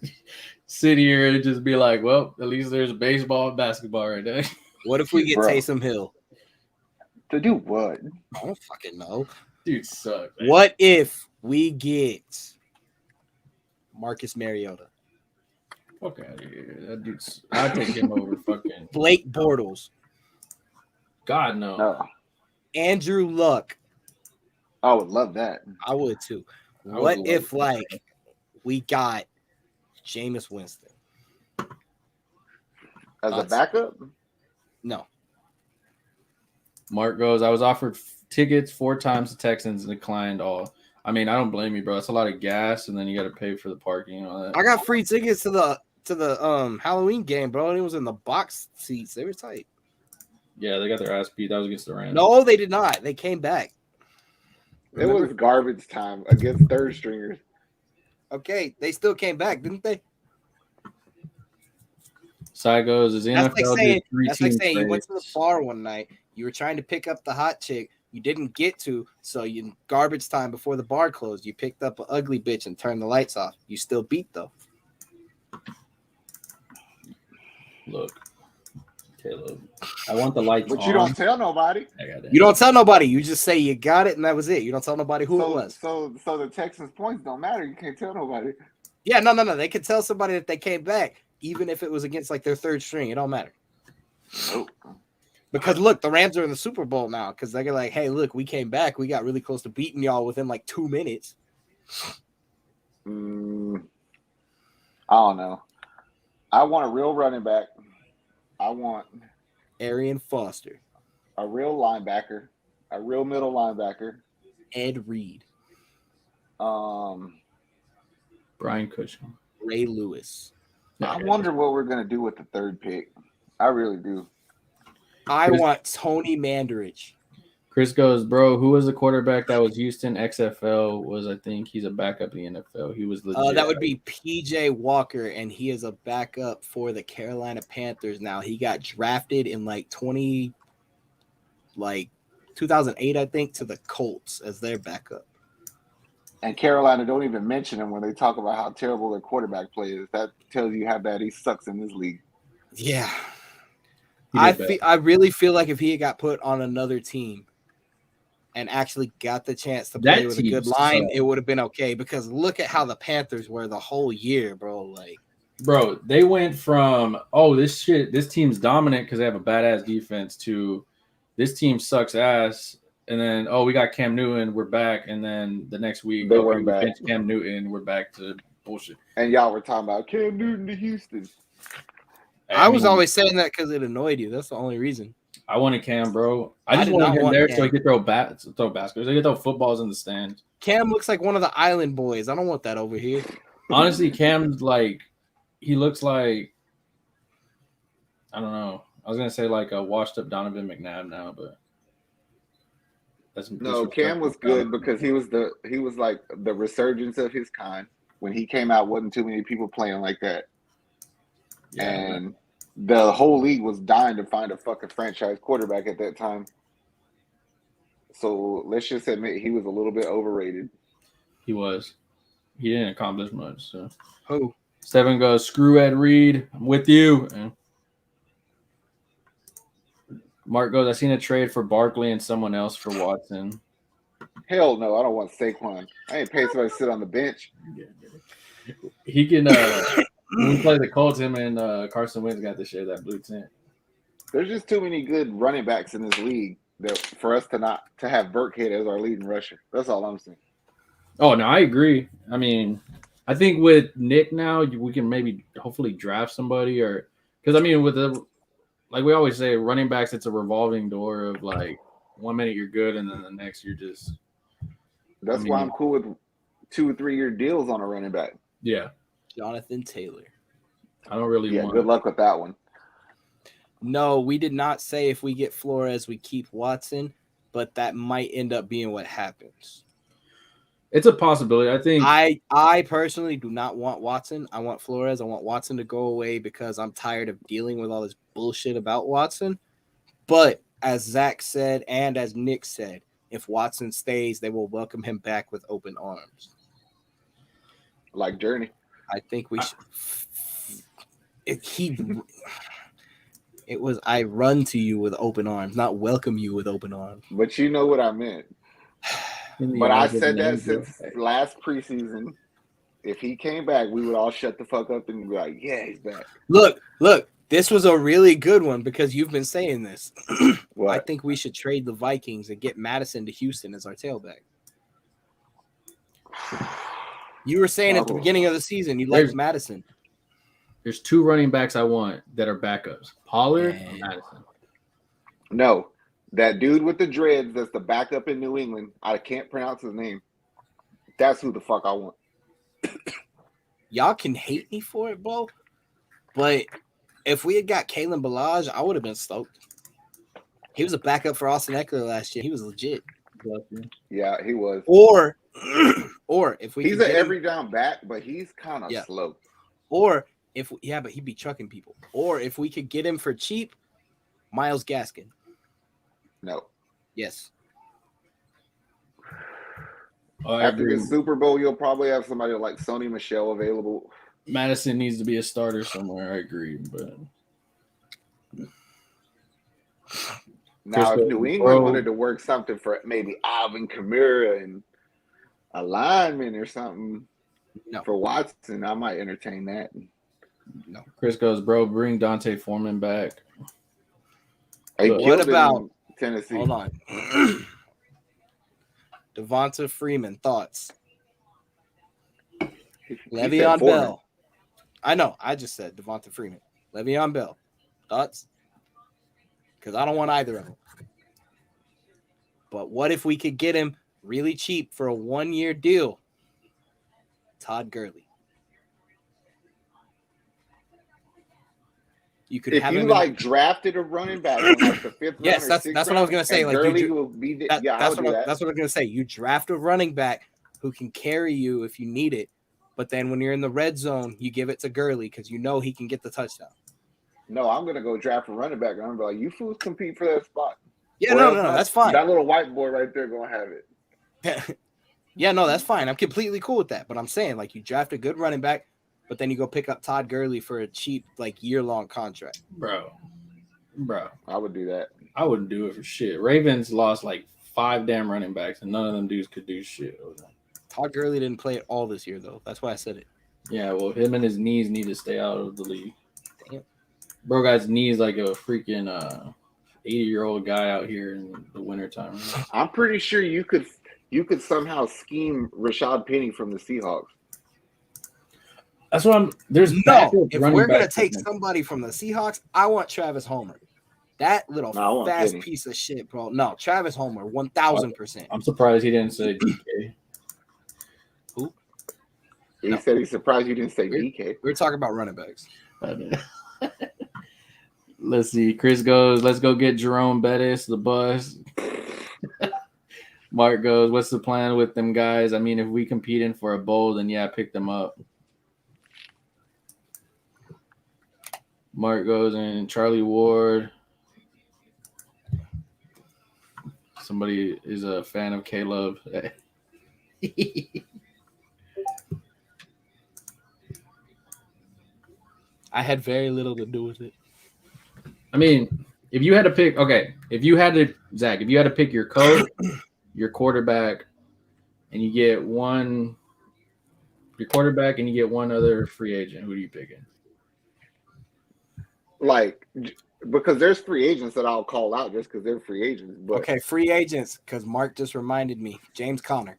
sit here and just be like, well, at least there's baseball and basketball right there. What if we get Taysom Hill? To do what? I don't fucking know. Dude sucks. What if we get Marcus Mariota? Fuck out of here. That dude's. I'd take him over fucking Blake Bortles. God, no. Andrew Luck. I would love that. I would too. What if, like, we got Jameis Winston as a backup? No. Mark goes, I was offered tickets 4 times to Texans and declined all. I mean, I don't blame you, bro. That's a lot of gas, and then you got to pay for the parking and all that. I got free tickets to the Halloween game, bro. And it was in the box seats. They were tight. Yeah, they got their ass beat. That was against the Rams. No, they did not. They came back. It was garbage time against third stringers. Okay, they still came back, didn't they? Side goes, is the That's like NFL saying did three that's like teams saying you went to the face. bar one night. You were trying to pick up the hot chick. You didn't get to, so you garbage time before the bar closed. You picked up an ugly bitch and turned the lights off. You still beat though. Look, Caleb, I want the lights But on. you don't tell nobody. I got it. You don't tell nobody. You just say you got it and that was it. You don't tell nobody who it was. So the Texans points don't matter. You can't tell nobody. Yeah, no. They could tell somebody that they came back, even if it was against like their third string. It don't matter. Nope. Because look, the Rams are in the Super Bowl now. Because they're like, hey, look, we came back. We got really close to beating y'all within like 2 minutes. I don't know. I want a real running back. I want Arian Foster, a real linebacker, a real middle linebacker. Ed Reed, Brian Cushing. Ray Lewis. I wonder what we're gonna do with the third pick. I really do. I want Tony Mandarich. Chris goes, bro, who was the quarterback that was Houston XFL? I think he's a backup in the NFL. He was legit. That would be PJ Walker, and he is a backup for the Carolina Panthers now. He got drafted in like 2008, I think, to the Colts as their backup. And Carolina don't even mention him when they talk about how terrible their quarterback play is. That tells you how bad he sucks in this league. Yeah. I really feel like if he had got put on another team and actually got the chance to play with a good line, it would have been okay. Because look at how the Panthers were the whole year, bro. Like, bro, they went from this team's dominant because they have a badass defense to this team sucks ass, and then we got Cam Newton, we're back, and then the next week they weren't back. Cam Newton, we're back to bullshit. And y'all were talking about Cam Newton to Houston. I was always saying that because it annoyed you. That's the only reason. I wanted Cam, bro. I just wanted him there so he could throw baskets, so he could throw footballs in the stands. Cam looks like one of the island boys. I don't want that over here. Honestly, Cam's like, he looks like, I don't know. I was gonna say like a washed up Donovan McNabb now, but no. Cam was good because he was like the resurgence of his kind. When he came out, wasn't too many people playing like that, and the whole league was dying to find a fucking franchise quarterback at that time. So let's just admit he was a little bit overrated. He was. He didn't accomplish much. So who? Steven goes, screw Ed Reed. I'm with you. And Mark goes, I seen a trade for Barkley and someone else for Watson. Hell no, I don't want Saquon. I ain't paying somebody to sit on the bench. He can when we play the Colts, him and Carson Wentz got to share that blue tent. There's just too many good running backs in this league that for us to have Burkhead as our leading rusher. That's all I'm saying. Oh no, I agree. I mean, I think with Nick now, we can maybe hopefully draft somebody, or because I mean with the like we always say, running backs, it's a revolving door of like 1 minute you're good and then the next you're just. That's why I'm cool with 2 or 3 year deals on a running back. Yeah. Jonathan Taylor. I don't really want. Good luck with that one. No, we did not say if we get Flores, we keep Watson, but that might end up being what happens. It's a possibility. I think. I personally do not want Watson. I want Flores. I want Watson to go away because I'm tired of dealing with all this bullshit about Watson. But as Zach said and as Nick said, if Watson stays, they will welcome him back with open arms. Like Journey. I think we should. It was I run to you with open arms, not welcome you with open arms. But you know what I meant. But I said that since last preseason. If he came back, we would all shut the fuck up and be like, yeah, he's back. Look, this was a really good one because you've been saying this. What? I think we should trade the Vikings and get Madison to Houston as our tailback. You were saying at the beginning of the season you liked Madison. There's 2 running backs I want that are backups. Pollard and Madison. No. That dude with the dreads that's the backup in New England. I can't pronounce his name. That's who the fuck I want. Y'all can hate me for it, bro. But if we had got Kalen Ballage, I would have been stoked. He was a backup for Austin Eckler last year. He was legit. Yeah, he was. Or if we He's could an get him, every down back, but he's kind of slow. or if but he'd be chucking people. Or if we could get him for cheap, Myles Gaskin. No. Yes. After the Super Bowl, you'll probably have somebody like Sony Michel available. Madison needs to be a starter somewhere. I agree, but now if New England wanted to work something for maybe Alvin Kamara and a lineman or something for Watson, I might entertain that. No. Chris goes, bro, bring Dante Foreman back. What about Tennessee? Hold on. Devonta Freeman, thoughts? Le'Veon Bell. I know. I just said Devonta Freeman. Le'Veon Bell, thoughts? Because I don't want either of them. But what if we could get him really cheap for a 1-year deal? Todd Gurley. You could have him drafted a running back in like the 5th round. Yes, that's what I was gonna say. Like Gurley will be that's what I was gonna say. You draft a running back who can carry you if you need it, but then when you're in the red zone, you give it to Gurley because you know he can get the touchdown. No, I'm gonna go draft a running back, and I'm gonna be like, you fools compete for that spot. Yeah, no, that's fine. That little white boy right there gonna have it. Yeah, no, that's fine. I'm completely cool with that. But I'm saying, like, you draft a good running back, but then you go pick up Todd Gurley for a cheap, like, year-long contract. Bro. I would do that. I wouldn't do it for shit. Ravens lost like 5 damn running backs, and none of them dudes could do shit. Todd Gurley didn't play it all this year, though. That's why I said it. Yeah, well, him and his knees need to stay out of the league. Damn. Bro got his knees like a freaking 80-year-old guy out here in the wintertime. I'm pretty sure you could somehow scheme Rashad Penny from the Seahawks. That's what I'm. There's if we're gonna take somebody from the Seahawks, I want Travis Homer. That little fast piece of shit, bro. No, Travis Homer, 1,000%. I'm surprised he didn't say DK. Who? He said he's surprised you didn't say DK. We're talking about running backs. Let's see. Chris goes, let's go get Jerome Bettis, the bus. Mark goes, what's the plan with them guys? I mean, if we competing for a bowl, then yeah, pick them up. Mark goes, and Charlie Ward. Somebody is a fan of Caleb. I had very little to do with it. I mean, if you had to pick, Zach, if you had to pick your coach, your quarterback, and you get one other free agent, who are you picking? Like, because there's free agents that I'll call out just because they're free agents. But okay, free agents, because Mark just reminded me. James Conner.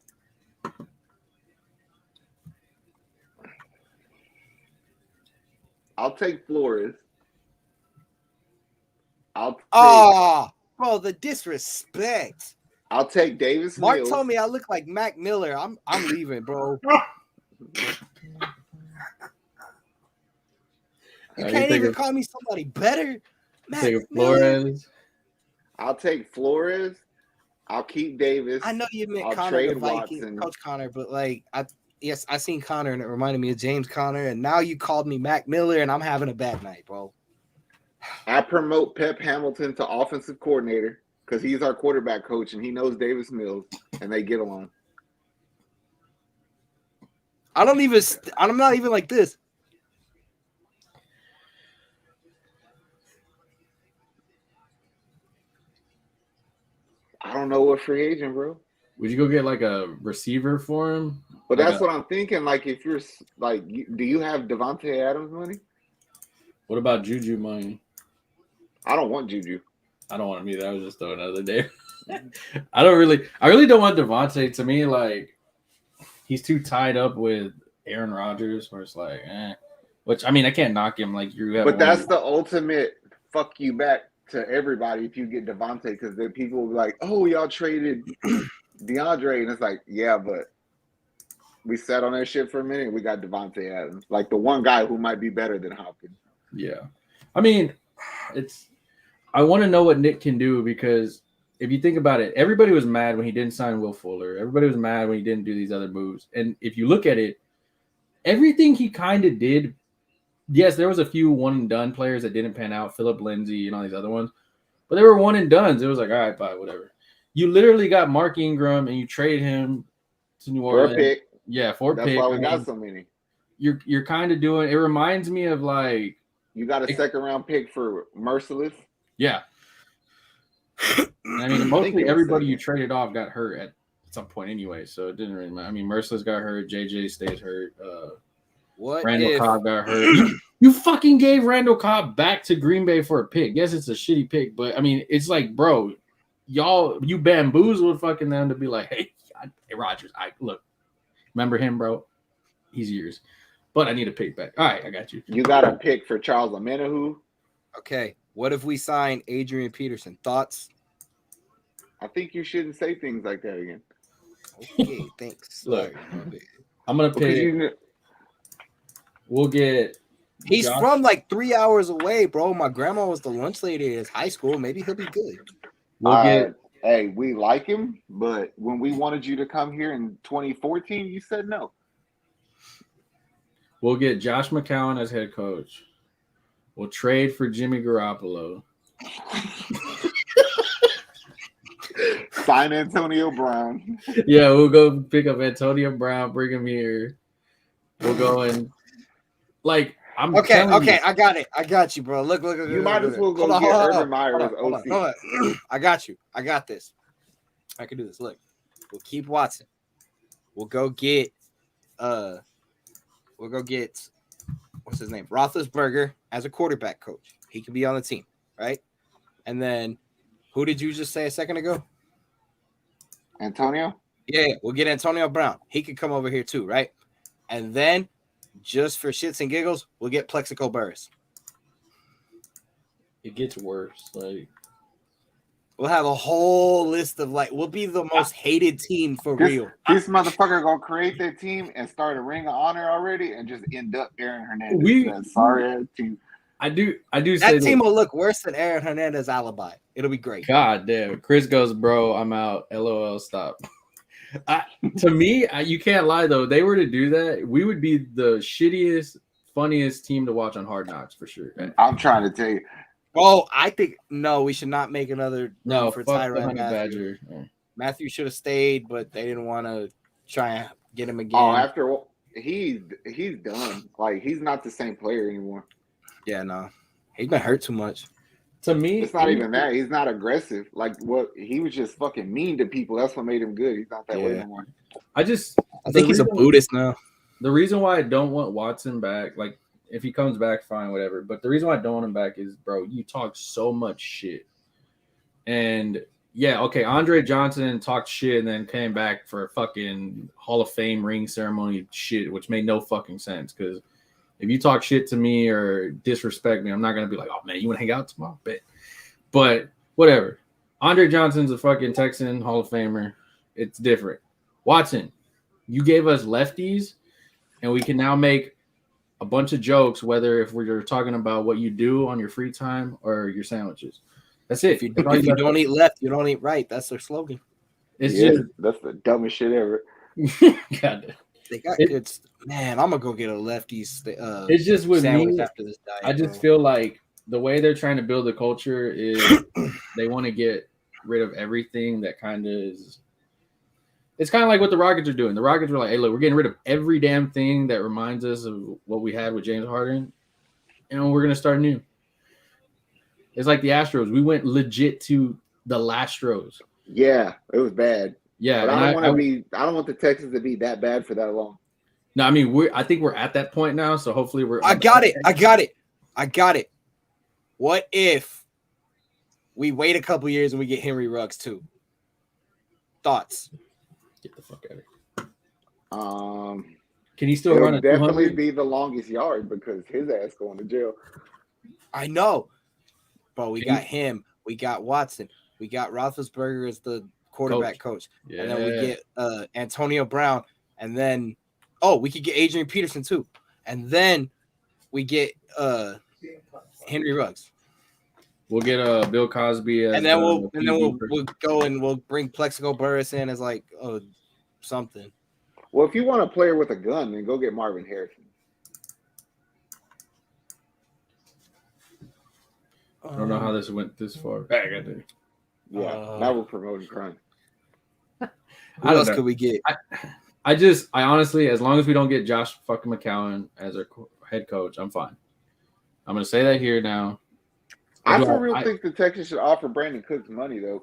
I'll take Flores. Bro, the disrespect. I'll take Davis Mark Mills. told me I look like Mac Miller. I'm leaving, bro. You can't even call me somebody better. Take Flores. I'll take Flores. I'll keep Davis. I know you meant Connor the Viking, Coach Connor, but like I seen Connor and it reminded me of James Conner, and now you called me Mac Miller, and I'm having a bad night, bro. I promote Pep Hamilton to offensive coordinator because he's our quarterback coach and he knows Davis Mills, and they get along. I'm not even like this. I don't know what free agent, bro. Would you go get like a receiver for him? But that's what I'm thinking. Like, if you're like, do you have Devontae Adams money? What about Juju money? I don't want Juju. I don't want him either. I was just throwing another day. I really don't want Devontae. To me, like, he's too tied up with Aaron Rodgers, where it's like, Which, I mean, I can't knock him. Like, you have. But that's the ultimate fuck you back to everybody if you get Devontae, because then people will be like, oh, y'all traded DeAndre, and it's like, yeah, but we sat on that shit for a minute and we got Devontae Adams, like the one guy who might be better than Hopkins. Yeah. I mean, I want to know what Nick can do because if you think about it, everybody was mad when he didn't sign Will Fuller. Everybody was mad when he didn't do these other moves. And if you look at it, everything he kind of did, yes, there was a few one and done players that didn't pan out, Philip Lindsay and all these other ones, but they were one and dones. It was like, all right, bye, whatever. You literally got Mark Ingram and you trade him to New Orleans. For a pick. Yeah, for a That's pick. why we got so many. You're kind of doing. It reminds me of like you got a second round pick for Merciless. Yeah. I mean, mostly everybody you traded off got hurt at some point anyway, so it didn't really matter. I mean, Merciless got hurt, JJ stayed hurt. Randall Cobb got hurt. You fucking gave Randall Cobb back to Green Bay for a pick. Yes, it's a shitty pick, but I mean, it's like, bro, you bamboozled fucking them to be like, hey Rodgers, look, remember him, bro? He's yours, but I need a pick back. All right, I got you. You got a pick for Charles Omenihu. Okay, what if we sign Adrian Peterson? Thoughts? I think you shouldn't say things like that again. Okay, thanks. Look, I'm gonna pick. We'll get. He's from like 3 hours away, bro. My grandma was the lunch lady at his high school. Maybe he'll be good. We'll get. Hey, we like him, but when we wanted you to come here in 2014, you said no. We'll get Josh McCown as head coach. We'll trade for Jimmy Garoppolo. Sign Antonio Brown. Yeah, we'll go pick up Antonio Brown, bring him here. We'll go and like I'm okay. I got it. I got you, bro. Look. You might as well go get Urban Meyer as OC. Hold on. I got you. I got this. I can do this. Look, we'll keep Watson. We'll go get what's his name? Roethlisberger as a quarterback coach. He can be on the team, right? And then who did you just say a second ago? Antonio? Yeah, we'll get Antonio Brown. He could come over here too, right? And then just for shits and giggles, we'll get Plexico Burress. It gets worse. Like we'll have a whole list of we'll be the most hated team for real. This motherfucker gonna create that team and start a Ring of Honor already and just end up Aaron Hernandez. Sorry team. I do say that team will look worse than Aaron Hernandez alibi. It'll be great. God damn. Chris goes, bro, I'm out. LOL, stop. To me, you can't lie though. They were to do that, we would be the shittiest, funniest team to watch on Hard Knocks for sure. I'm trying to tell you. Oh, I think no. We should not make another for Tyrann Matthew. Yeah. Matthew should have stayed, but they didn't want to try and get him again. Oh, after he's done. Like he's not the same player anymore. Yeah, no, he's been hurt too much. To me, it's not even that. He's not aggressive. Like what he was just fucking mean to people. That's what made him good. He's not that way anymore. I think he's a Buddhist now. The reason why I don't want Watson back, like if he comes back, fine, whatever. But the reason why I don't want him back is, bro, you talk so much shit. And yeah, okay, Andre Johnson talked shit and then came back for a fucking Hall of Fame ring ceremony shit, which made no fucking sense. Because if you talk shit to me or disrespect me, I'm not gonna be like, oh man, you want to hang out tomorrow? But whatever. Andre Johnson's a fucking Texan Hall of Famer. It's different. Watson, you gave us lefties, and we can now make a bunch of jokes, whether if we're talking about what you do on your free time or your sandwiches. That's it. If you don't eat left, you don't eat right. That's their slogan. It's just that's the dumbest shit ever. God. They got good. Man, I'm gonna go get a lefties. It's just with me. After this diet, I just feel like the way they're trying to build the culture is they want to get rid of everything that kind of is. It's kind of like what the Rockets are doing. The Rockets were like, "Hey, look, we're getting rid of every damn thing that reminds us of what we had with James Harden, and we're gonna start new." It's like the Astros. We went legit to the Lastros. Yeah, it was bad. Yeah, but I don't want the Texans to be that bad for that long. No, I mean I think we're at that point now. So hopefully we're. I got it. What if we wait a couple years and we get Henry Ruggs too? Thoughts? Get the fuck out of here. Can he still run a 200? Definitely be the longest yard because his ass going to jail. I know, bro. We got him. We got Watson. We got Roethlisberger as the quarterback coach. Yeah. And then we get Antonio Brown. And then, we could get Adrian Peterson too. And then we get Henry Ruggs. We'll get Bill Cosby as And then PB we'll go and we'll bring Plexico Burris in as like something. Well, if you want a player with a gun, then go get Marvin Harrison. I don't know how this went this far. Yeah, now we're promoting crime. What else could we get? I honestly, as long as we don't get Josh fucking McCown as our head coach, I'm fine. I'm gonna say that here now. I for real think the Texans should offer Brandon Cooks money though.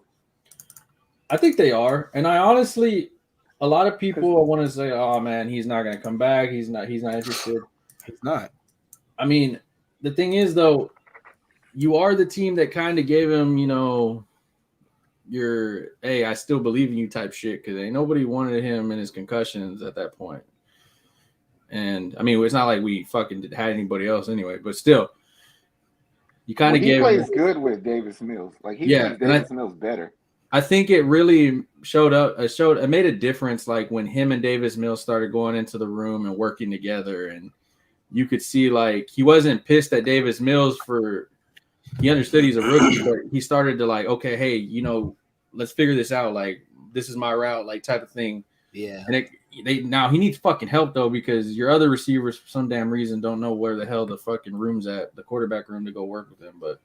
I think they are, and I honestly, a lot of people want to say, "Oh man, he's not gonna come back. He's not interested." He's not. I mean, the thing is though, you are the team that kind of gave him, your hey, I still believe in you type shit because ain't nobody wanted him and his concussions at that point. And I mean, it's not like we fucking had anybody else anyway, but still, you kind of gave. He plays good with Davis Mills. Like he makes Davis Mills better. I think it really it made a difference. Like when him and Davis Mills started going into the room and working together, and you could see like he wasn't pissed at Davis Mills he understood he's a rookie, but he started to like, okay, hey, let's figure this out. Like, this is my route, like type of thing. Yeah. And now he needs fucking help though, because your other receivers for some damn reason don't know where the hell the fucking room's at, the quarterback room to go work with him. But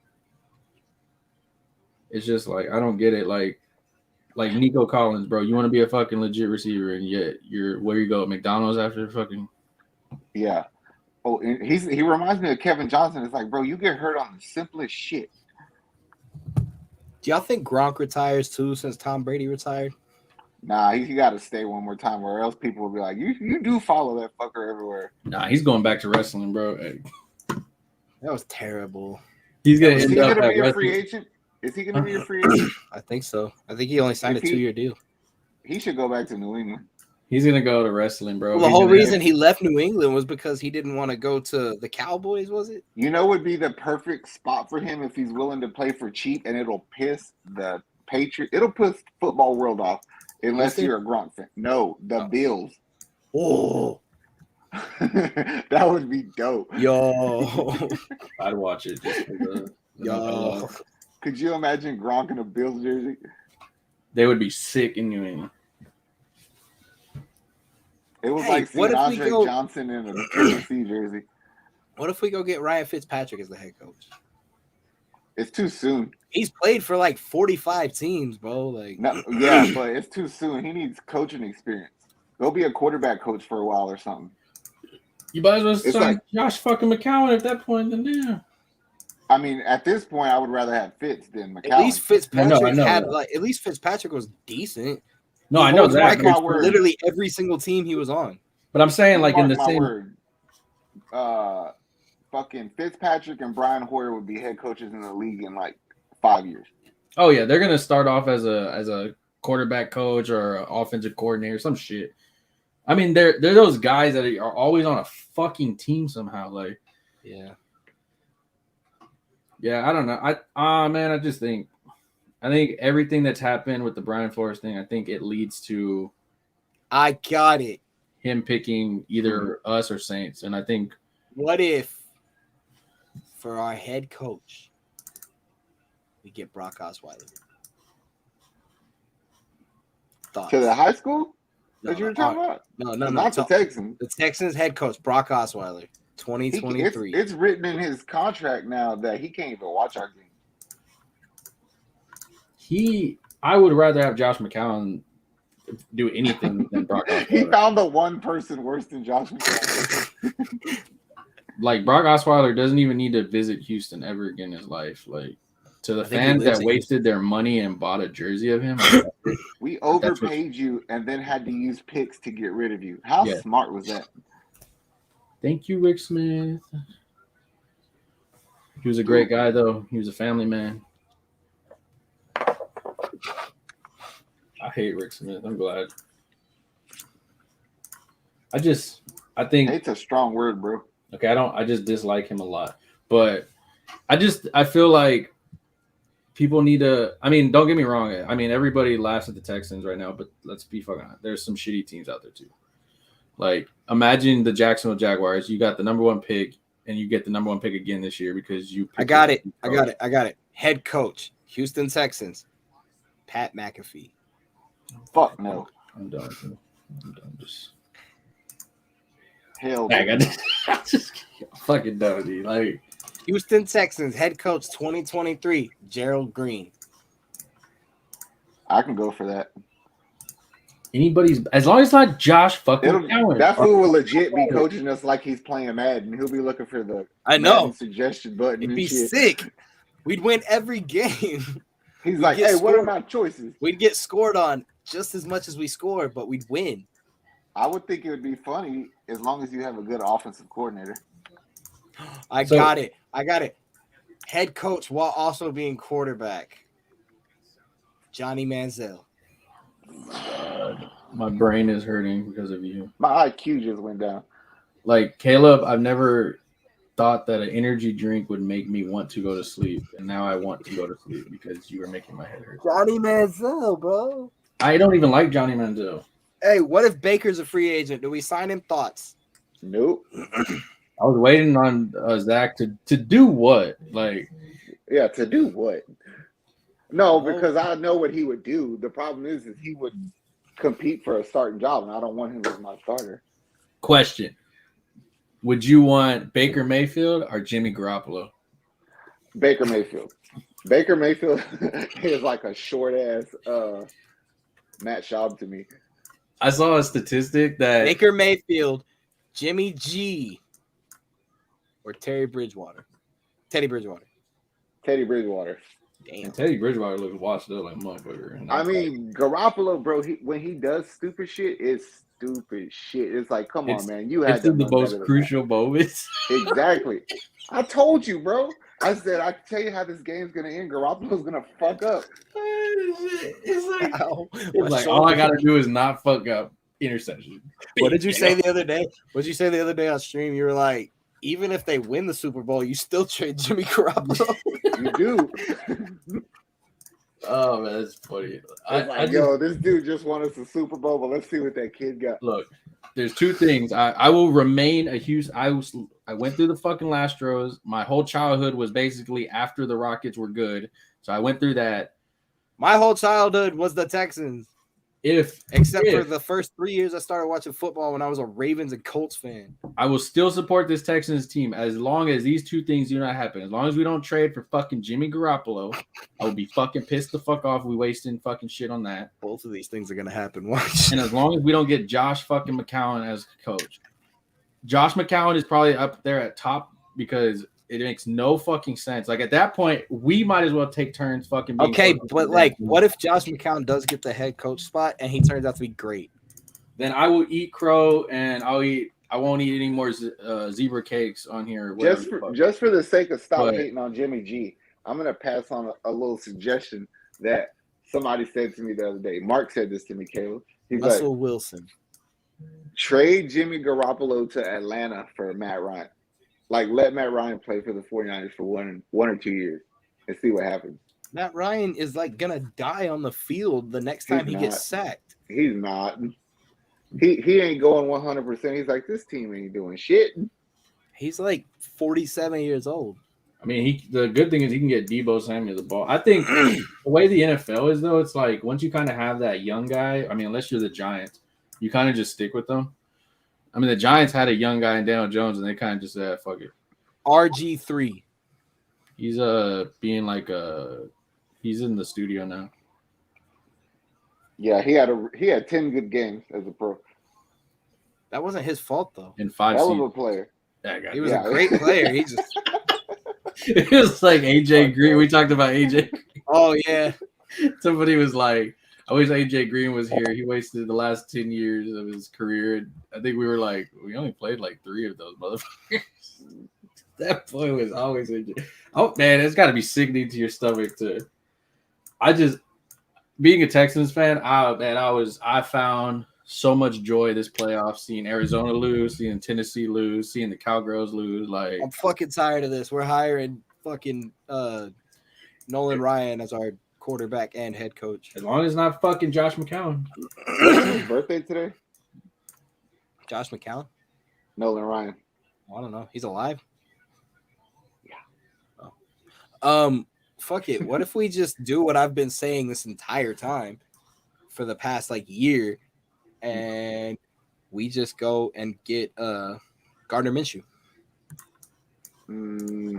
it's just like, I don't get it. Like Nico Collins, bro, you want to be a fucking legit receiver, and yet you're where you go, McDonald's after fucking. Yeah. Oh, and he reminds me of Kevin Johnson. It's like, bro, you get hurt on the simplest shit. Do y'all think Gronk retires too since Tom Brady retired? Nah, he got to stay one more time, or else people will be like, you do follow that fucker everywhere. Nah, he's going back to wrestling, bro. Hey. That was terrible. He's gonna Is end he up gonna be a wrestling. free agent? Is he gonna be a free agent? I think so. I think he only signed a 2-year deal. He should go back to New England. He's gonna go to wrestling, bro. Well, the whole reason he left New England was because he didn't want to go to the Cowboys, was it? Would be the perfect spot for him if he's willing to play for cheap, and it'll piss the Patriots. It'll piss football world off unless you're a Gronk fan. No, the Bills. Oh, that would be dope. Yo, I'd watch it just for the yo. Could you imagine Gronk in a Bills jersey? They would be sick in New England. It was like seeing what if we Andre go- Johnson in a Tennessee jersey. What if we go get Ryan Fitzpatrick as the head coach? It's too soon. He's played for like 45 teams, bro. Like, No, yeah, but it's too soon. He needs coaching experience. Go be a quarterback coach for a while or something. You might as well sign like- Josh fucking McCown at that point. Then yeah. I mean, at this point, I would rather have Fitz than McCown. at least Fitzpatrick I know. at least Fitzpatrick was decent. No, He I know holds that. records My for word. literally every single team he was on. But I'm saying, like in the Mark my same. word. Fucking Fitzpatrick and Brian Hoyer would be head coaches in the league in like 5 years. Oh yeah, they're gonna start off as a quarterback coach or an offensive coordinator, some shit. I mean, they're those guys that are always on a fucking team somehow. Like, Yeah. yeah, I don't know. I just think everything that's happened with the Brian Flores thing, I think it leads to I got it. him picking either us or Saints, and I think What if for our head coach we get Brock Osweiler? Thoughts? To the high school No, that you were talking about? No. Not the Texans. The Texans head coach Brock Osweiler, 2023. It's written in his contract now that he can't even watch our game. I would rather have Josh McCown do anything than Brock Osweiler. He found the one person worse than Josh McCown. Like Brock Osweiler doesn't even need to visit Houston ever again in his life. Like to the I think he fans lives that in wasted their money and bought a jersey of him. We overpaid you and then had to use picks to get rid of you. How smart was that? Thank you, Rick Smith. He was a great guy, though. He was a family man. I hate Rick Smith. I'm glad. I think Hate's a strong word, bro. okay, I just dislike him a lot. But I feel like people need to, I mean, don't get me wrong. I mean, everybody laughs at the Texans right now, but let's be fucking honest. There's some shitty teams out there too. Like, imagine the Jacksonville Jaguars. You got the number one pick, and you get the number one pick again this year because you. I got it. Head coach, Houston Texans, Pat McAfee. Fuck no. I'm done with it. I'm done. Just Hell Dang, no. I just fucking done with you. Like Houston Texans head coach 2023, Gerald Green. I can go for that. anybody's, as long as it's not Josh fucking Allen. That fool will legit be coaching us like he's playing Madden. He'll be looking for the I know. Madden suggestion button It'd and be shit. sick. We'd win every game. He's like, hey, what are my choices? We'd get scored on just as much as we score, but we'd win. I would think it would be funny as long as you have a good offensive coordinator. I got it. Head coach while also being quarterback. Johnny Manziel. God, my brain is hurting because of you. My IQ just went down. Like Caleb, I've never thought that an energy drink would make me want to go to sleep, and now I want to go to sleep because you are making my head hurt. Johnny Manziel, bro. I don't even like Johnny Manziel. Hey, what if Baker's a free agent? Do we sign him? Thoughts? Nope. I was waiting on Zach to do what? Like, Yeah, to do what? No, because I know what he would do. The problem is he would compete for a starting job, and I don't want him as my starter. question. Would you want Baker Mayfield or Jimmy Garoppolo? Baker Mayfield. Baker Mayfield is like a short ass Matt Schaub to me. I saw a statistic that Baker Mayfield, Jimmy G, or Teddy Bridgewater. Teddy Bridgewater. Damn. Teddy Bridgewater looks washed up like a motherfucker. I mean, Garoppolo, bro, when he does stupid shit, it's stupid shit. It's like, come on, man. You had it's in the done most better than crucial moments. that. Exactly. I told you, bro. I said, I can tell you how this game's going to end. Garoppolo's going to fuck up. It's like all I got to do is not fuck up interception. What did you say the other day? What did you say the other day on stream? You were like, even if they win the Super Bowl, you still trade Jimmy Garoppolo. You do. Oh man, that's funny. Yo, this dude just won us the Super Bowl, but let's see what that kid got. Look, there's two things. I will remain a Houston. I went through the fucking Astros. My whole childhood was basically after the Rockets were good, so I went through that. My whole childhood was the Texans. Except for the first 3 years I started watching football when I was a Ravens and Colts fan. I will still support this Texans team as long as these two things do not happen. As long as we don't trade for fucking Jimmy Garoppolo, I will be fucking pissed the fuck off. We wasting fucking shit on that. Both of these things are gonna happen. Watch. And as long as we don't get Josh fucking McCown as coach, Josh McCown is probably up there at top because it makes no fucking sense. Like at that point, we might as well take turns fucking. Okay, but like, what if Josh McCown does get the head coach spot and he turns out to be great? Then I will eat crow and I won't eat any more zebra cakes on here. Just for the sake of hating on Jimmy G, I'm gonna pass on a little suggestion that somebody said to me the other day. Mark said this to me, Caleb. He's Russell like, Wilson. Trade Jimmy Garoppolo to Atlanta for Matt Ryan. Like, let Matt Ryan play for the 49ers for one or 2 years and see what happens. Matt Ryan is like gonna die on the field the next time he gets sacked. He's not. He ain't going 100%. He's like, this team ain't doing shit. He's like 47 years old. I mean, the good thing is he can get Debo Samuel the ball. I think the way the NFL is, though, it's like once you kind of have that young guy, I mean, unless you're the Giants, you kind of just stick with them. I mean, the Giants had a young guy in Daniel Jones, and they kind of just said, fuck it. RG3. He's being like he's in the studio now. Yeah, he had 10 good games as a pro. That wasn't his fault though. In 5 Hell seasons. of a player. He was a great player. He just it was like AJ Green. We talked about AJ. Oh yeah. Somebody was like, I wish AJ Green was here. He wasted the last 10 years of his career. I think we were like, we only played like 3 of those motherfuckers. That boy was always AJ. Oh man, it's got to be sickening to your stomach too. Being a Texans fan, I found so much joy this playoff, seeing Arizona lose, seeing Tennessee lose, seeing the Cowgirls lose. Like, I'm fucking tired of this. We're hiring fucking Nolan Ryan as our quarterback and head coach. As long as it's not fucking Josh McCown. His birthday today? Josh McCown? Nolan Ryan. I don't know. He's alive? Yeah. Oh. fuck it. What if we just do what I've been saying this entire time for the past like year, and we just go and get Gardner Minshew?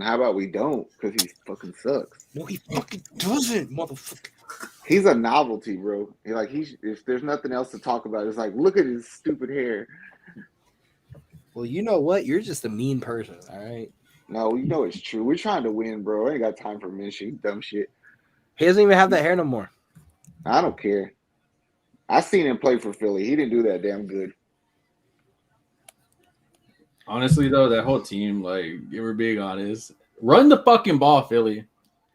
How about we don't? Because he fucking sucks. No, he fucking doesn't, motherfucker. He's a novelty, bro. If there's nothing else to talk about, it's like, look at his stupid hair. Well, you know what? You're just a mean person, all right? No, you know it's true. We're trying to win, bro. I ain't got time for Minshew, dumb shit. He doesn't even have that hair no more. I don't care. I seen him play for Philly. He didn't do that damn good. Honestly, though, that whole team, like, if we're being honest, run the fucking ball, Philly.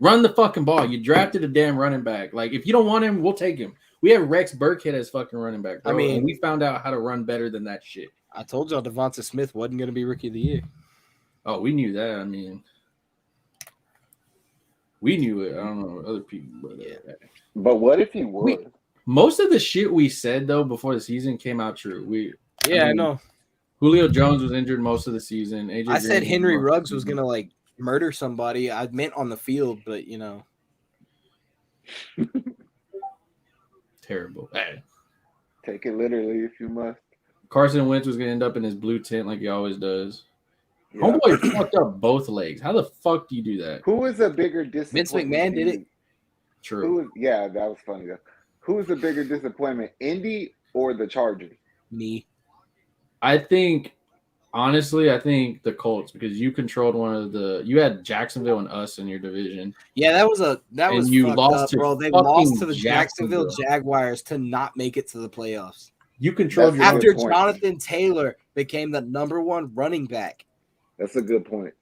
Run the fucking ball. You drafted a damn running back. Like, if you don't want him, we'll take him. We have Rex Burkhead as fucking running back, bro. I mean, and we found out how to run better than that shit. I told y'all Devonta Smith wasn't going to be Rookie of the Year. Oh, we knew that. I mean, we knew it. I don't know other people, but yeah. But what if he was? Most of the shit we said though before the season came out true. I know. Julio Jones was injured most of the season. I said Henry Ruggs was gonna like murder somebody. I meant on the field, but you know, terrible. Take it literally if you must. Carson Wentz was gonna end up in his blue tent like he always does. Yeah. Homeboy fucked up both legs. How the fuck do you do that? Who is a bigger disappointment? Vince McMahon did it. True. That was funny though. Who is a bigger disappointment, Indy or the Chargers? Me. I think the Colts, because you controlled you had Jacksonville and us in your division. Yeah, that was you lost up, bro. They lost to the Jacksonville Jaguars to not make it to the playoffs. You controlled after Jonathan Taylor became the number one running back. That's a good point.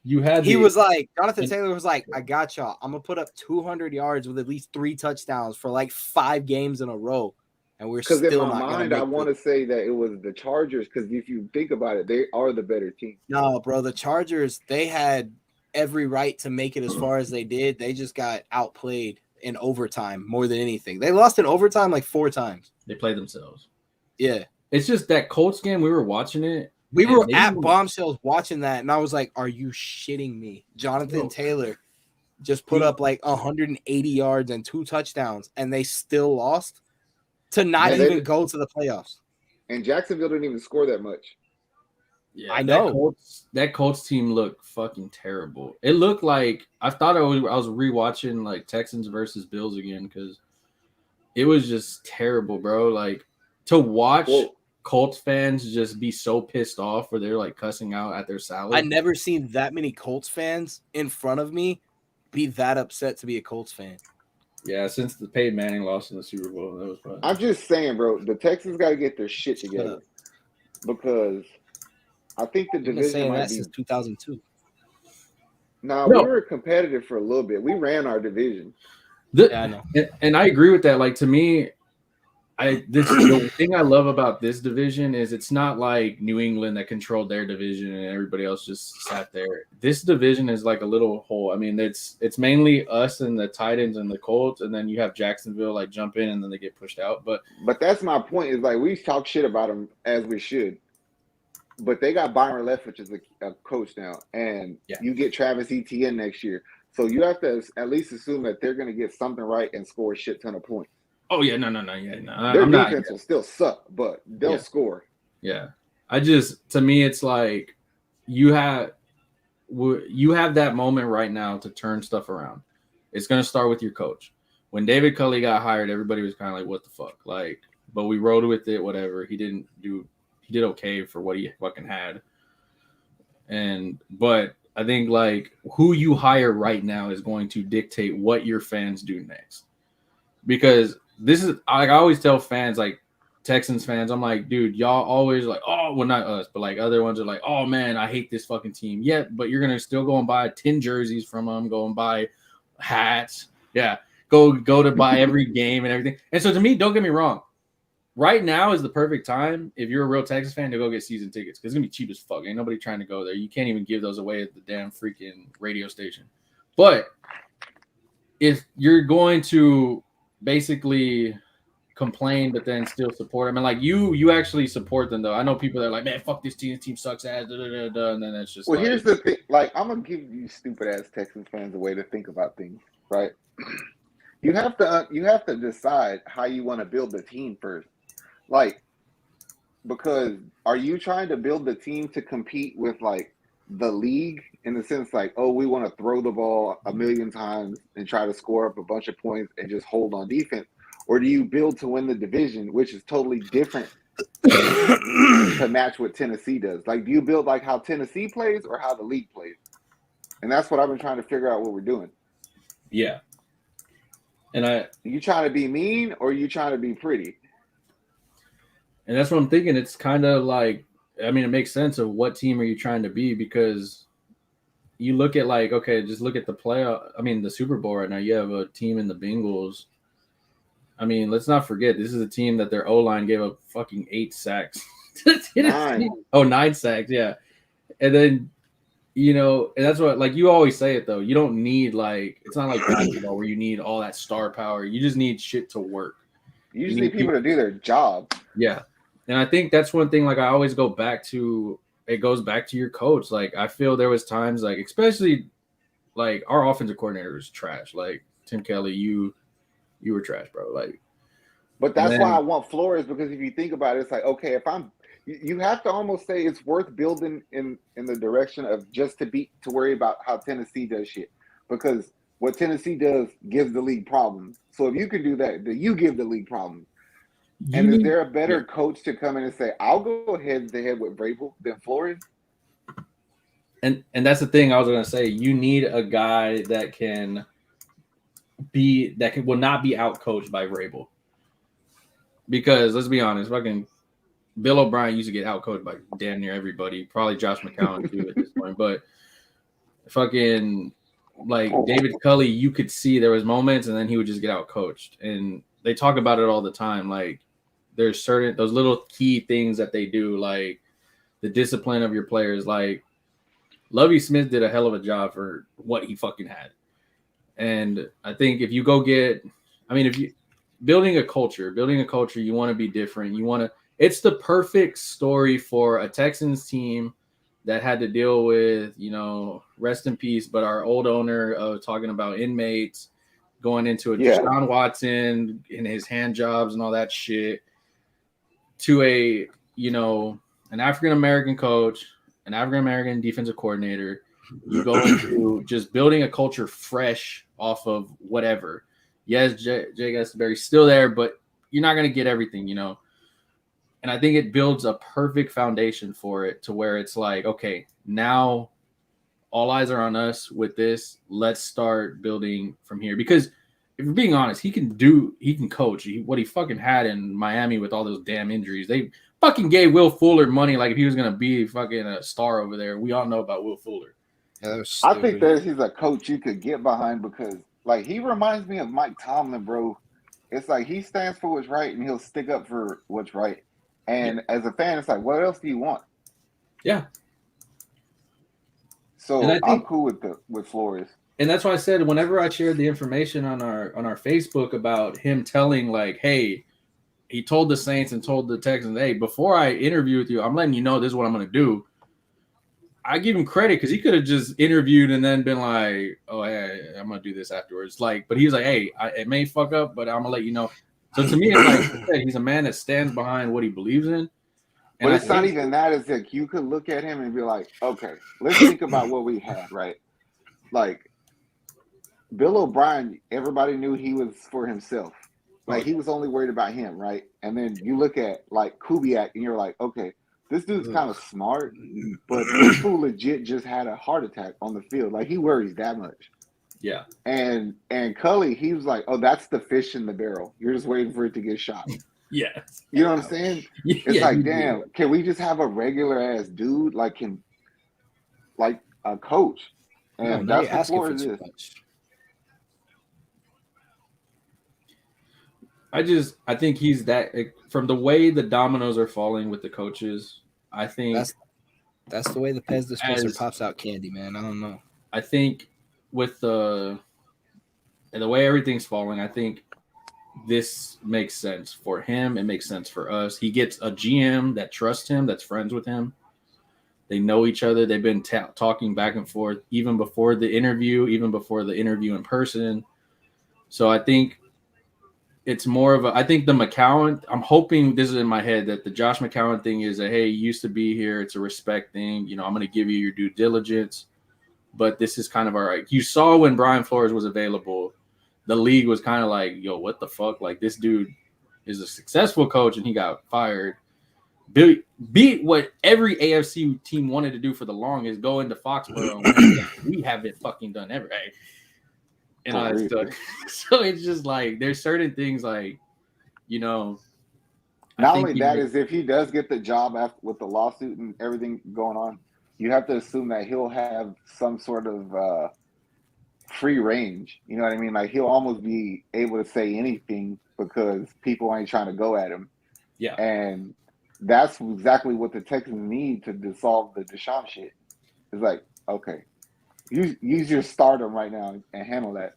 Jonathan Taylor was like, I got y'all. I'm gonna put up 200 yards with at least 3 touchdowns for like 5 games in a row. And we're still in my mind, I want to say that it was the Chargers, because if you think about it, they are the better team. No, bro, the Chargers, they had every right to make it as far as they did. They just got outplayed in overtime more than anything. They lost in overtime like 4 times. They played themselves. Yeah. It's just that Colts game, we were watching it. We were at Bombshells watching that, and I was like, are you shitting me? Jonathan Taylor just put up like 180 yards and 2 touchdowns, and they still lost to not even go to the playoffs. And Jacksonville didn't even score that much. Yeah, I know. That Colts team looked fucking terrible. It looked like I thought I was rewatching like Texans versus Bills again, because it was just terrible, bro. Like, to watch Colts fans just be so pissed off where they're like cussing out at their salad. I never seen that many Colts fans in front of me be that upset to be a Colts fan. Yeah, since the Peyton Manning lost in the Super Bowl, that was fun. I'm just saying, bro, the Texans got to get their shit together, because I think the division might be since 2002. No, we were competitive for a little bit. We ran our division. I know, and I agree with that. Like, to me, the thing I love about this division is it's not like New England that controlled their division and everybody else just sat there. This division is like a little hole. I mean, it's mainly us and the Titans and the Colts, and then you have Jacksonville like jump in and then they get pushed out. But that's my point. Is like, we talk shit about them as we should, but they got Byron Leftwich as a coach now, and you get Travis Etienne next year, so you have to at least assume that they're going to get something right and score a shit ton of points. Oh, yeah, no. Their defense will still suck, but they'll score. Yeah. To me, it's like you have that moment right now to turn stuff around. It's going to start with your coach. When David Culley got hired, everybody was kind of like, what the fuck? Like, but we rode with it, whatever. He did okay for what he fucking had. But I think like who you hire right now is going to dictate what your fans do next. Because this is, like, I always tell fans, like Texans fans, I'm like, dude, y'all always like, oh, well, not us, but like other ones are like, oh man, I hate this fucking team. Yeah, but you're gonna still go and buy 10 jerseys from them, go and buy hats. Yeah, go to buy every game and everything. And so to me, don't get me wrong, right now is the perfect time if you're a real Texas fan to go get season tickets, because it's gonna be cheap as fuck. Ain't nobody trying to go there. You can't even give those away at the damn freaking radio station. But if you're going to basically complain but then still support them, and like you actually support them though. I know people that are like, man, fuck this team sucks ass, and then it's just here's the thing, like, I'm gonna give you stupid ass Texans fans a way to think about things. right? You have to decide how you want to build the team first. Like, because are you trying to build the team to compete with like the league in the sense like, oh, we want to throw the ball a million times and try to score up a bunch of points and just hold on defense? Or do you build to win the division, which is totally different to match what Tennessee does? Like, do you build like how Tennessee plays or how the league plays? And that's what I've been trying to figure out what we're doing. Yeah. And you trying to be mean or you trying to be pretty? And that's what I'm thinking. It's kind of like, I mean, it makes sense of what team are you trying to be, because you look at like, okay, just look at the playoff. I mean, the Super Bowl right now, you have a team in the Bengals. I mean, let's not forget, this is a team that their O-line gave up fucking 8 sacks. 9 sacks, yeah. And then, you know, and that's what, like you always say it though, you don't need like, it's not like basketball where you need all that star power. You just need shit to work. You just need people to do their job. Yeah. And I think that's one thing, like I always go back to, it goes back to your coach. Like I feel there was times like, especially like our offensive coordinator was trash. Like Tim Kelly, you were trash, bro. Like, but that's why I want Flores, because if you think about it, it's like, okay, if you have to almost say it's worth building in the direction of just to worry about how Tennessee does shit, because what Tennessee does gives the league problems. So if you can do that, then you give the league problems. And is there a better coach to come in and say, I'll go head to head with Vrabel than Flores? And that's the thing I was going to say. You need a guy that will not be out coached by Vrabel. Because let's be honest, fucking Bill O'Brien used to get out coached by damn near everybody. Probably Josh McCown too at this point. But fucking like David Culley, you could see there was moments and then he would just get out coached. And they talk about it all the time. Like there's those little key things that they do, like the discipline of your players. Like Lovie Smith did a hell of a job for what he fucking had. And I think if you go building a culture, you want to be different. It's the perfect story for a Texans team that had to deal with, you know, rest in peace, but our old owner talking about inmates going into a Deshaun Watson and his hand jobs and all that shit, to a, you know, an African-American coach, an African-American defensive coordinator. You go into just building a culture fresh off of whatever. Yes, Jay Gustafsbury's still there, but you're not going to get everything, you know. And I think it builds a perfect foundation for it, to where it's like, okay, now all eyes are on us with this. Let's start building from here. Because if you're being honest, he can coach. What he fucking had in Miami with all those damn injuries. They fucking gave Will Fuller money like if he was going to be fucking a star over there. We all know about Will Fuller. Yeah, I think that he's a coach you could get behind, because like he reminds me of Mike Tomlin, bro. It's like he stands for what's right and he'll stick up for what's right. And as a fan, it's like, what else do you want? Yeah. So I'm cool with Flores. And that's why I said whenever I shared the information on our Facebook about him telling, like, hey, he told the Saints and told the Texans, hey, before I interview with you, I'm letting you know this is what I'm going to do. I give him credit, because he could have just interviewed and then been like, oh, hey, I'm going to do this afterwards. Like, but he was like, hey, it may fuck up, but I'm going to let you know. So to me, it's like, he's a man that stands behind what he believes in. But it's not even that. It's like you could look at him and be like, okay, let's think about what we had, right? Like, Bill O'Brien, everybody knew he was for himself. Like, he was only worried about him, right? And then you look at, like, Kubiak, and you're like, okay, this dude's kind of smart, but this fool legit just had a heart attack on the field. Like, he worries that much. Yeah. And Cully, he was like, oh, that's the fish in the barrel. You're just waiting for it to get shot. Yeah. You know what I'm saying? It's like, damn, can we just have a regular-ass dude, like a coach? And that's what Flores is. I think he's that, from the way the dominoes are falling with the coaches. I think that's the way the Pez dispenser pops out candy, man. I don't know. I think with the way everything's falling, I think this makes sense for him. It makes sense for us. He gets a GM that trusts him, that's friends with him. They know each other. They've been talking back and forth even before the interview in person. So I think it's more of I think the McCown, I'm hoping this is in my head that the Josh McCown thing is a, hey, you used to be here. It's a respect thing. I'm going to give you your due diligence, but this is kind of all right. You saw when Brian Flores was available, the league was kind of like, yo, what the fuck? Like, this dude is a successful coach and he got fired. Beat what every AFC team wanted to do for the longest, go into Foxborough and win. We haven't fucking done ever. Right? And all that stuff. So it's just like there's certain things like, Not only that is if he does get the job after, with the lawsuit and everything going on, you have to assume that he'll have some sort of free range. You know what I mean? Like he'll almost be able to say anything because people ain't trying to go at him. Yeah. And that's exactly what the Texans need to dissolve the Deshaun shit. It's like, okay. Use your stardom right now and handle that.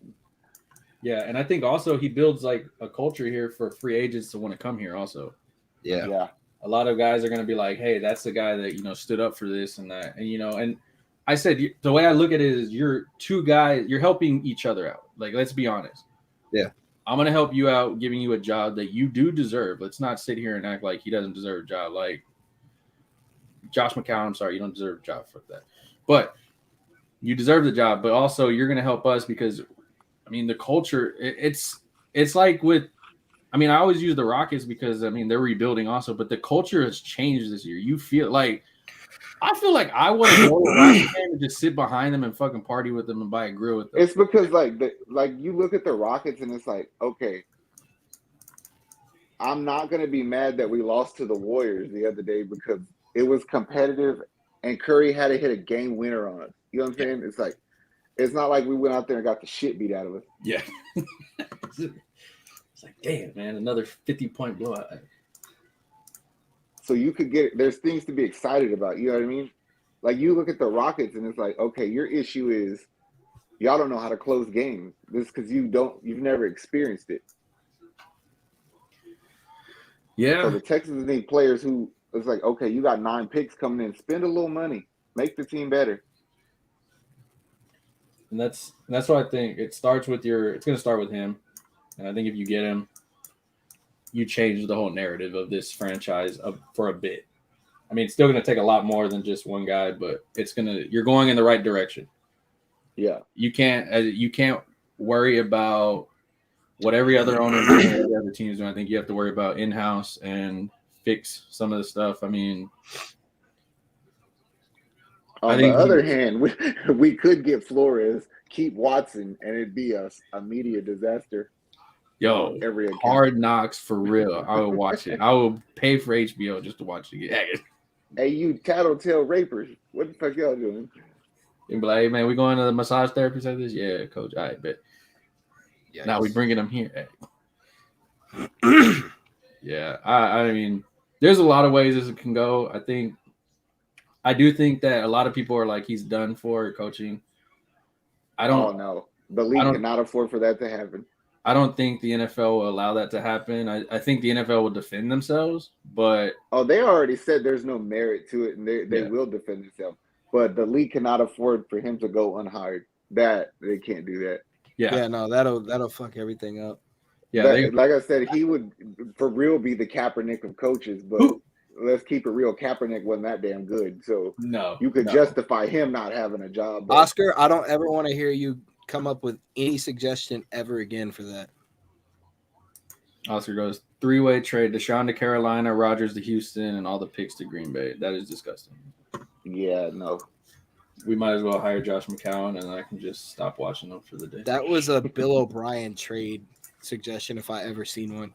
Yeah, and I think also he builds like a culture here for free agents to want to come here also. Yeah. A lot of guys are going to be like, hey, that's the guy that, stood up for this and that. And, and I said, the way I look at it is you're two guys, you're helping each other out. Like, let's be honest. Yeah. I'm going to help you out, giving you a job that you do deserve. Let's not sit here and act like he doesn't deserve a job. Like Josh McCown, I'm sorry, you don't deserve a job for that. But you deserve the job, but also you're going to help us because, the culture, it's like with, I always use the Rockets because, they're rebuilding also, but the culture has changed this year. You feel like, I feel like I want to go to a Rockets game and just sit behind them and fucking party with them and buy a grill with them. It's because, like you look at the Rockets and it's like, okay, I'm not going to be mad that we lost to the Warriors the other day because it was competitive and Curry had to hit a game winner on us. You know what I'm saying? It's like, it's not like we went out there and got the shit beat out of us. Yeah. It's like, damn, man, another 50-point blowout. So you could there's things to be excited about. You know what I mean? Like you look at the Rockets and it's like, okay, your issue is y'all don't know how to close games. This is because you've never experienced it. Yeah. So the Texans need players who it's like, okay, you got 9 picks coming in, spend a little money, make the team better. And that's what I think. It's going to start with him. And I think if you get him, you change the whole narrative of this franchise for a bit. It's still going to take a lot more than just one guy, but you're going in the right direction. Yeah. You can't worry about what every other owner doing, every other team is doing. I think you have to worry about in-house and fix some of the stuff. On the other hand, we could get Flores, keep Watson, and it'd be a media disaster. Yo, Hard Knocks for real. I would watch it. I will pay for HBO just to watch it again. Hey, you tattletale rapers. What the fuck y'all doing? You'd be like, hey, man, we going to the massage therapist like this? Yeah, coach, I bet. Yeah, now we bringing them here. Hey. Yeah, there's a lot of ways this can go. I do think that a lot of people are like, he's done for coaching. Oh, no. The league cannot afford for that to happen. I don't think the NFL will allow that to happen. I think the NFL will defend themselves, but... Oh, they already said there's no merit to it, and they will defend themselves. But the league cannot afford for him to go unhired. That they can't do that. Yeah, no, that'll fuck everything up. Yeah, like I said, he would for real be the Kaepernick of coaches, but let's keep it real. Kaepernick wasn't that damn good, so you could justify him not having a job. But. Oscar, I don't ever want to hear you come up with any suggestion ever again for that. Oscar goes 3-way trade: Deshaun to Carolina, Rodgers to Houston, and all the picks to Green Bay. That is disgusting. Yeah, no. We might as well hire Josh McCown, and I can just stop watching them for the day. That was a Bill O'Brien trade suggestion if I ever seen one.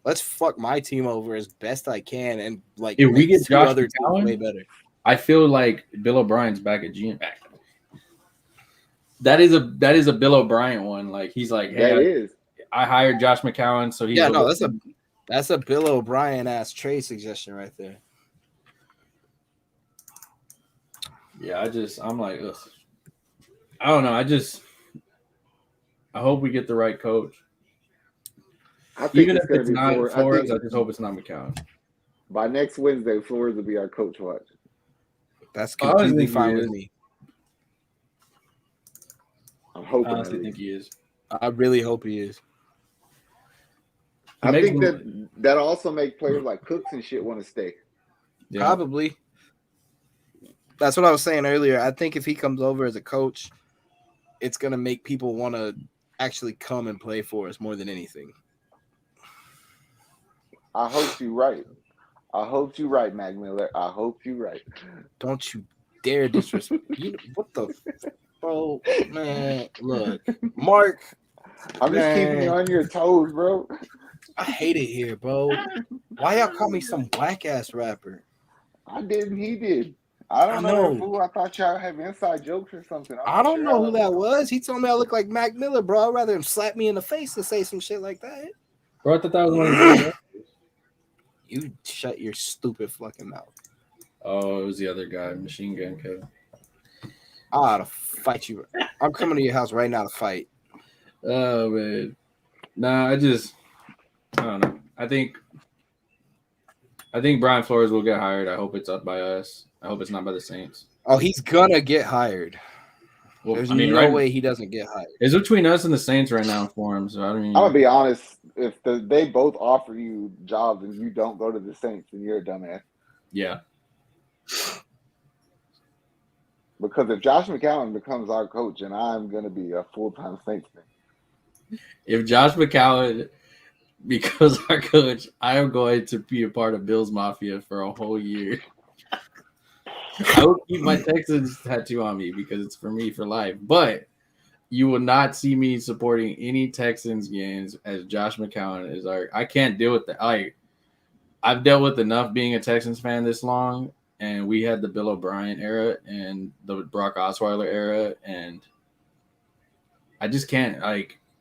Let's fuck my team over as best I can, and like if we get Josh other McCown, way better. I feel like Bill O'Brien's back at GM. That is a Bill O'Brien one. Like he's like, hey, I hired Josh McCown, so he's that's a Bill O'Brien ass trade suggestion right there. Yeah, I'm like, ugh. I don't know. I hope we get the right coach. Even if it's not Flores, I just hope it's not McCown. By next Wednesday, Flores will be our coach watch. That's completely fine with me. I'm hoping. I honestly think he is. I really hope he is. I think that also make players like Cooks and shit want to stay. Yeah. Probably. That's what I was saying earlier. I think if he comes over as a coach, it's gonna make people want to actually come and play for us more than anything. I hope you're right. I hope you're right, Mac Miller. I hope you're right. Don't you dare disrespect. What the, bro? Man, look, Mark. I'm just keeping you on your toes, bro. I hate it here, bro. Why y'all call me some whack ass rapper? I didn't. He did. I don't know. That fool. I thought y'all have inside jokes or something. I don't know who that was. He told me I look like Mac Miller, bro. I'd rather him slap me in the face than say some shit like that. Bro, I thought that was one of his. You shut your stupid fucking mouth. Oh, it was the other guy, Machine Gun Kevin. I ought to fight you. I'm coming to your house right now to fight. Oh, man. Nah, I don't know. I think Brian Flores will get hired. I hope it's up by us. I hope it's not by the Saints. Oh, he's gonna get hired. Well, there's no way he doesn't get hired. It's between us and the Saints right now for him. So I'm gonna be honest. If they both offer you jobs and you don't go to the Saints, then you're a dumbass. Yeah. Because if Josh McCown becomes our coach, and I'm gonna be a full-time Saints fan. If Josh McCown becomes our coach, I am going to be a part of Bills Mafia for a whole year. I will keep my Texans tattoo on me because it's for me for life. But you will not see me supporting any Texans games as Josh McCown is our. I can't deal with that. I've dealt with enough being a Texans fan this long, and we had the Bill O'Brien era and the Brock Osweiler era, and I just can't.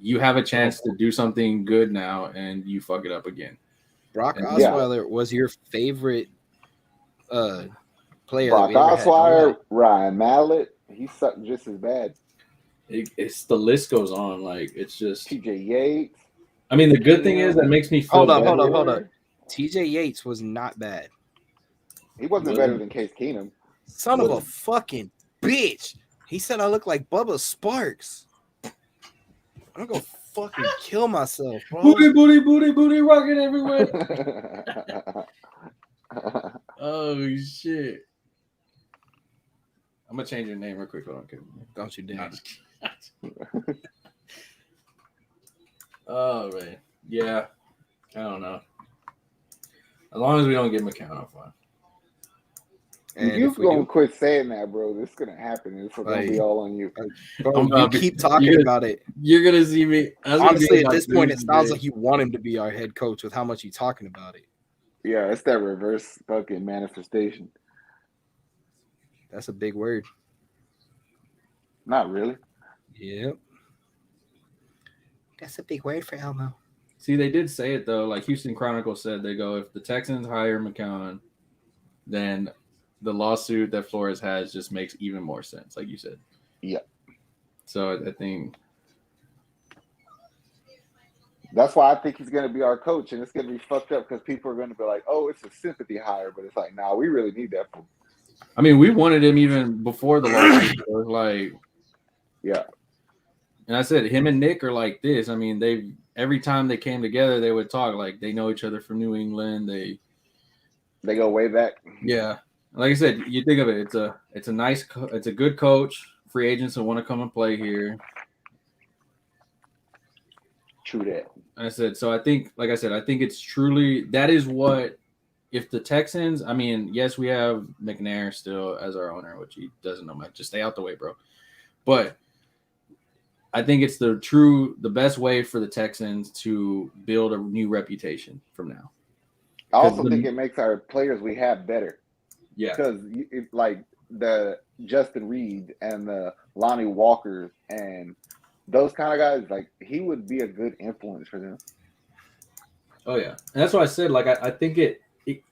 You have a chance to do something good now, and you fuck it up again. Brock Osweiler was your favorite player. Brock Osweiler, Ryan Mallett, he sucked just as bad. It's the list goes on. It's just TJ Yates. I mean, the good thing is that makes me feel. Hold up. TJ Yates was not bad. He wasn't better than Case Keenum. Son of a fucking bitch. He said I look like Bubba Sparks. I'm gonna fucking kill myself, bro. Booty, rocking everywhere. Oh shit! I'm gonna change your name real quick. Don't you dare. Oh man, yeah. I don't know. As long as we don't get McCown, I'm fine. And you're gonna quit saying that, bro. This is gonna happen. It's gonna be all on you. Bro, you keep talking about it. You're gonna see me. Honestly, at this point, it sounds like you want him to be our head coach with how much you're talking about it. Yeah, it's that reverse fucking manifestation. That's a big word. Not really. Yep. That's a big word for Elmo. See, they did say it though. Like Houston Chronicle said, they go, if the Texans hire McCown, then the lawsuit that Flores has just makes even more sense, like you said. Yeah. So I think that's why I think he's going to be our coach, and it's going to be fucked up because people are going to be like, "Oh, it's a sympathy hire," but it's like, "Nah, we really need that." I mean, we wanted him even before the lawsuit. Yeah. And I said, him and Nick are like this. I mean, every time they came together, they would talk like they know each other from New England. They go way back. Yeah. Like I said, you think of it, it's a good coach. Free agents that want to come and play here. True that. I said, so I think it's truly, that is what, if the Texans, I mean, yes, we have McNair still as our owner, which he doesn't know much. Just stay out the way, bro. But I think it's the best way for the Texans to build a new reputation from now. I also think it makes our players we have better. Yeah. Because like the Justin Reed and the Lonnie Walkers and those kind of guys, like he would be a good influence for them. Oh yeah, and that's why I said I think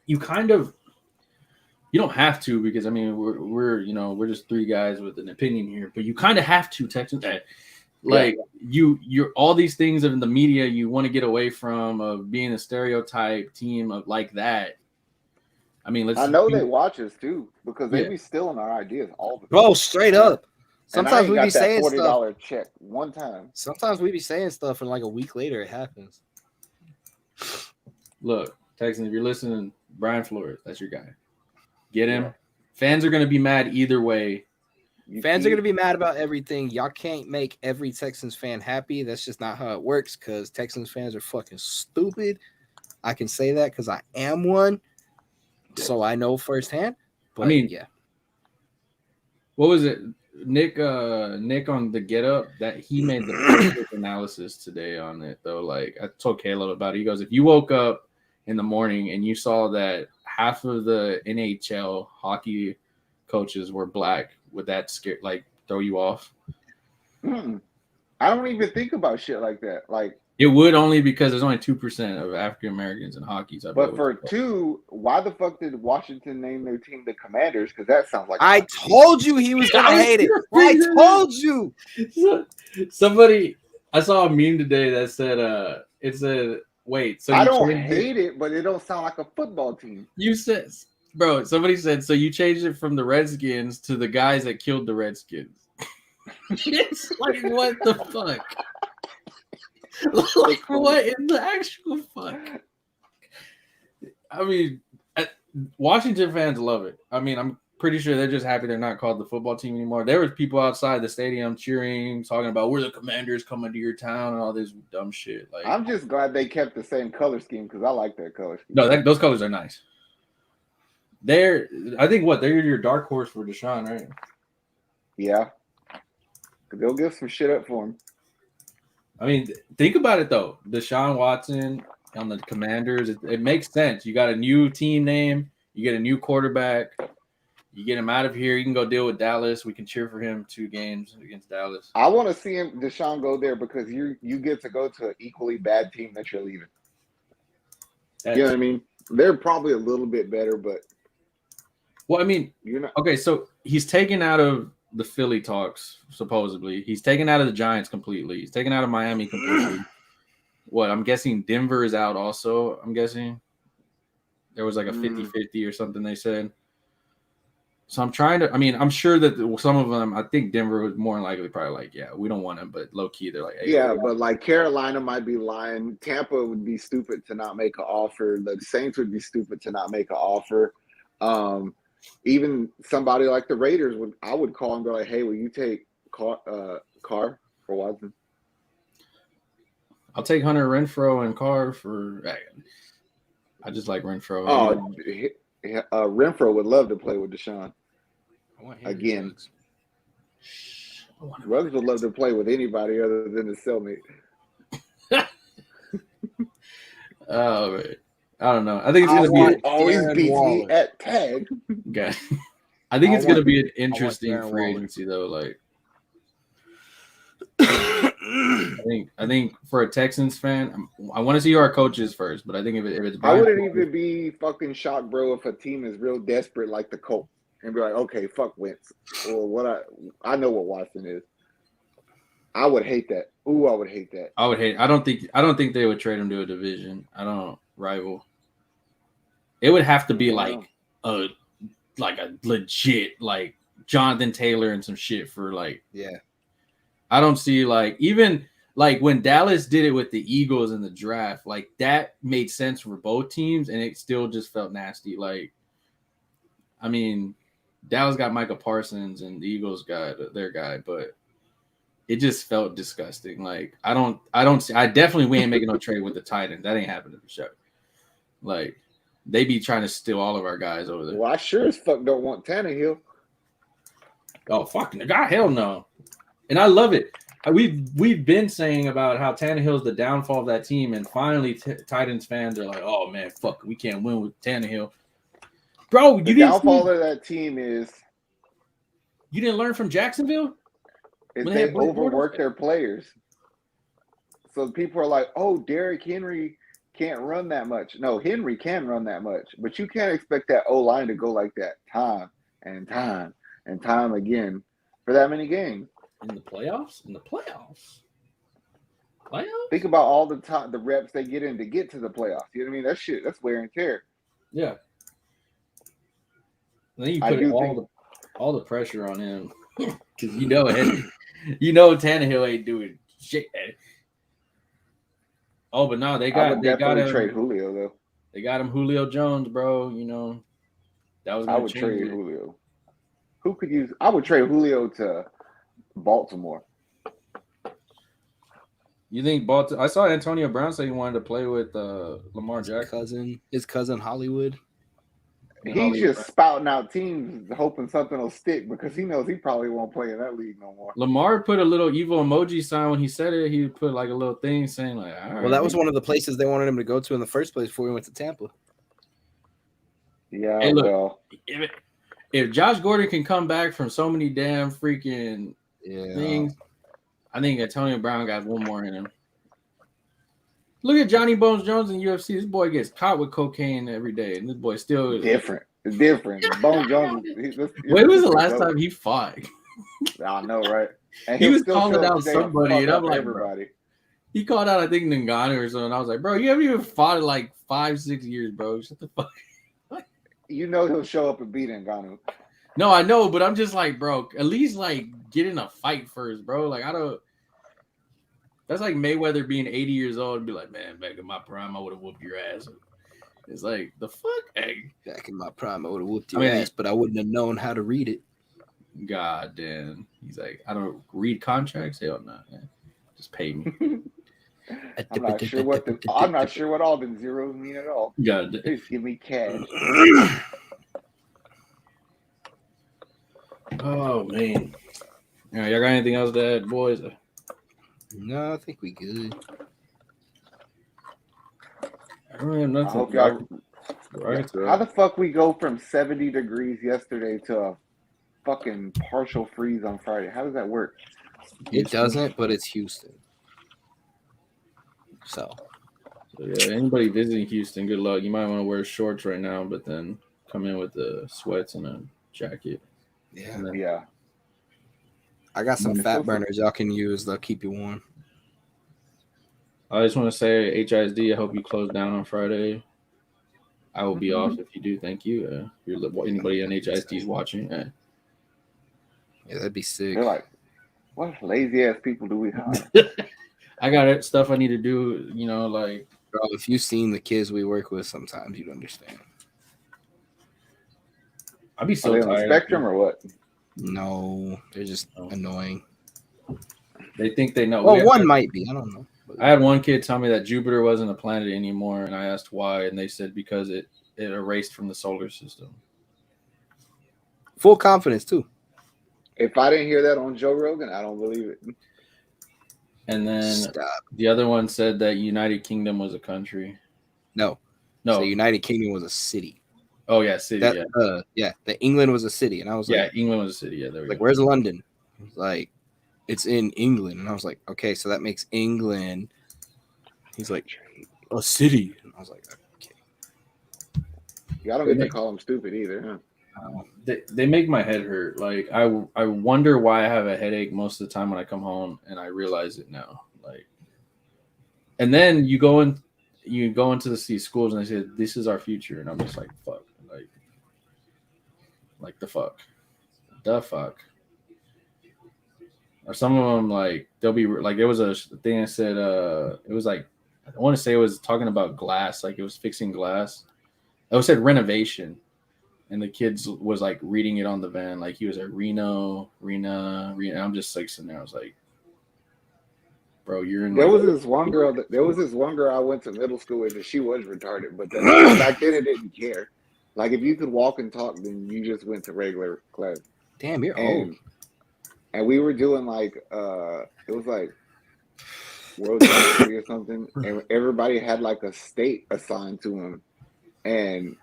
you kind of, you don't have to, because I mean we're just three guys with an opinion here, but you kind of have to Texans. You're all these things in the media you want to get away from, of being a stereotype team of like that. I mean, I know they watch us too, because they be stealing our ideas all the time. Bro, straight up. Sometimes we be got that saying $40 stuff. check one time. Sometimes we be saying stuff and like a week later it happens. Look, Texans, if you're listening, Brian Flores, that's your guy. Get him. Yeah. Fans are going to be mad either way. Fans are going to be mad about everything. Y'all can't make every Texans fan happy. That's just not how it works because Texans fans are fucking stupid. I can say that because I am one. So I know firsthand. But I mean, yeah. What was it? Nick on the Get Up, that he made the perfect analysis today on it, though. Like, I told Caleb about it. He goes, if you woke up in the morning and you saw that half of the NHL hockey coaches were black, would that throw you off? I don't even think about shit like that. Like, it would, only because there's only 2% of African Americans in hockey. So but for two, why the fuck did Washington name their team the Commanders? Because that sounds like I told you he was gonna hate it. I told you. Somebody, I saw a meme today that said, it said, wait, so I don't hate it, but it don't sound like a football team. You said, bro, somebody said, so you changed it from the Redskins to the guys that killed the Redskins. It's like, what the fuck? Like, what in the actual fuck? I mean, Washington fans love it. I mean, I'm pretty sure they're just happy they're not called the football team anymore. There was people outside the stadium cheering, talking about we're the Commanders coming to your town and all this dumb shit. Like, I'm just glad they kept the same color scheme because I like that color scheme. No, those colors are nice. I think they're your dark horse for Deshaun, right? Yeah. They'll give some shit up for him. I mean, think about it, though. Deshaun Watson on the Commanders, it makes sense. You got a new team name. You get a new quarterback. You get him out of here. You can go deal with Dallas. We can cheer for him 2 games against Dallas. I want to see Deshaun go there because you get to go to an equally bad team that you're leaving. You know what I mean? They're probably a little bit better, but well, I mean, you're not. Okay, so he's taken out of the Philly talks, supposedly. He's taken out of the Giants completely. He's taken out of Miami completely. What, I'm guessing Denver is out also, I'm guessing. There was like a 50-50 or something they said. So I'm sure that some of them, I think Denver was more likely probably like, yeah, we don't want him, but low-key they're like, hey, yeah, but like Carolina might be lying. Tampa would be stupid to not make an offer. The Saints would be stupid to not make an offer. Even somebody like the Raiders I would call and go like, hey, will you take Carr for Watson? I'll take Hunter Renfrow and Carr for. I just like Renfrow. Oh, Renfrow would love to play with Deshaun. Again, Ruggs would love to play with anybody other than the cellmate. Oh, man. I don't know. I think it's going to be always beats me at tag. Okay. I think it's going to be an interesting free agency, though. Like, I think for a Texans fan, I want to see who our coach is first. But I think if it's Brian, I wouldn't even be fucking shocked, bro, if a team is real desperate like the Colts and be like, okay, fuck Wentz, or what? I know what Watson is. I would hate that. Ooh, I would hate that. I would hate. I don't think they would trade him to a division. I don't rival. It would have to be like a legit like Jonathan Taylor and some shit for like. Yeah. I don't see like even like when Dallas did it with the Eagles in the draft, like that made sense for both teams, and it still just felt nasty. Like, I mean, Dallas got Micah Parsons and the Eagles got their guy, but it just felt disgusting. Like I definitely we ain't making no trade with the Titans. That ain't happening for sure. Like they be trying to steal all of our guys over there. Well, I sure as fuck don't want Tannehill. Oh fucking the guy, hell no. And I love it. We've been saying about how Tannehill's the downfall of that team, and finally Titans fans are like, "Oh man, fuck, we can't win with Tannehill." Bro, the downfall of that team is you didn't learn from Jacksonville. They overwork their players. So people are like, "Oh, Derrick Henry can't run that much." No, Henry can run that much, but you can't expect that O-line to go like that time and time and time again for that many games. In the playoffs? Think about all the time, the reps they get in to get to the playoffs. You know what I mean? That's wear and tear. Yeah. And then you put all the pressure on him. Because Tannehill ain't doing shit. Oh, but no, I would definitely trade Julio though. They got him Julio Jones, bro. That was. I would trade Julio. Who could use? I would trade Julio to Baltimore. You think Baltimore? I saw Antonio Brown say he wanted to play with Lamar Jackson. His cousin Hollywood. He's just spouting out teams, hoping something will stick because he knows he probably won't play in that league no more. Lamar put a little evil emoji sign when he said it. He put like a little thing saying like, all right. Well, that was one of the places they wanted him to go to in the first place before he went to Tampa. Yeah, hey, look, well, if Josh Gordon can come back from so many damn freaking things, I think Antonio Brown got one more in him. Look at Johnny Bones Jones in UFC. This boy gets caught with cocaine every day, and this boy still different. It's different. Bones Jones. When was the last time he fought? I know, right? And he was calling out somebody, and I'm like, everybody. Bro. He called out, I think, Ngannou or something. I was like, bro, you haven't even fought in like 5-6 years, bro. Shut the fuck. You know he'll show up and beat Ngannou. No, I know, but I'm just like, bro, at least like get in a fight first, bro. Like I don't. That's like Mayweather being 80 years old and be like, man, back in my prime, I would have whooped your ass. It's like, the fuck? Hey. Back in my prime, I would have whooped your ass, but I wouldn't have known how to read it. God damn. He's like, I don't read contracts? Hell no, man. Just pay me. I'm not sure what all the zeros mean at all. God damn. Please give me cash. Oh, man. All right, y'all got anything else to add, boys? No, I think we good. I don't have nothing. I hope y'all. How the fuck we go from 70 degrees yesterday to a fucking partial freeze on Friday? How does that work? It doesn't, but it's Houston. So yeah, anybody visiting Houston, good luck. You might want to wear shorts right now, but then come in with the sweats and a jacket. Yeah. I got some fat burners y'all can use. They'll keep you warm. I just want to say, HISD, I hope you close down on Friday. I will be off if you do. Thank you. Anybody on HISD is watching. Yeah, that'd be sick. They're like, what lazy ass people do we hire? I got stuff I need to do, like. Bro, if you've seen the kids we work with, sometimes you'd understand. I'd be so tired. On the spectrum or what? No, they're just annoying. They think they know. Well, one might be. I don't know. I had one kid tell me that Jupiter wasn't a planet anymore, and I asked why, and they said because it erased from the solar system. Full confidence, too. If I didn't hear that on Joe Rogan, I don't believe it. And then the other one said that United Kingdom was a country. No. So United Kingdom was a city. Oh, yeah, city, the England was a city. And I was like, England was a city. Yeah, there we go. Where's London? Like, it's in England. And I was like, okay, so that makes England. He's like, a city. And I was like, okay. Yeah, I don't get to call him stupid either, huh? They make my head hurt. Like I wonder why I have a headache most of the time when I come home, and I realize it now. Like, and then you go into these schools and they say this is our future, and I'm just like fuck, like the fuck. Or some of them like they'll be like there was a thing that said it was like I want to say it was talking about glass, like it was fixing glass. It said renovation. And the kids was like reading it on the van, like he was a Rena. I'm just like sitting there. I was like, "Bro, you're in." There was this one girl I went to middle school with, and she was retarded. But then, back then, it didn't care. Like if you could walk and talk, then you just went to regular class. Damn, you're old. And we were doing like it was like World Geography or something, and everybody had like a state assigned to them, and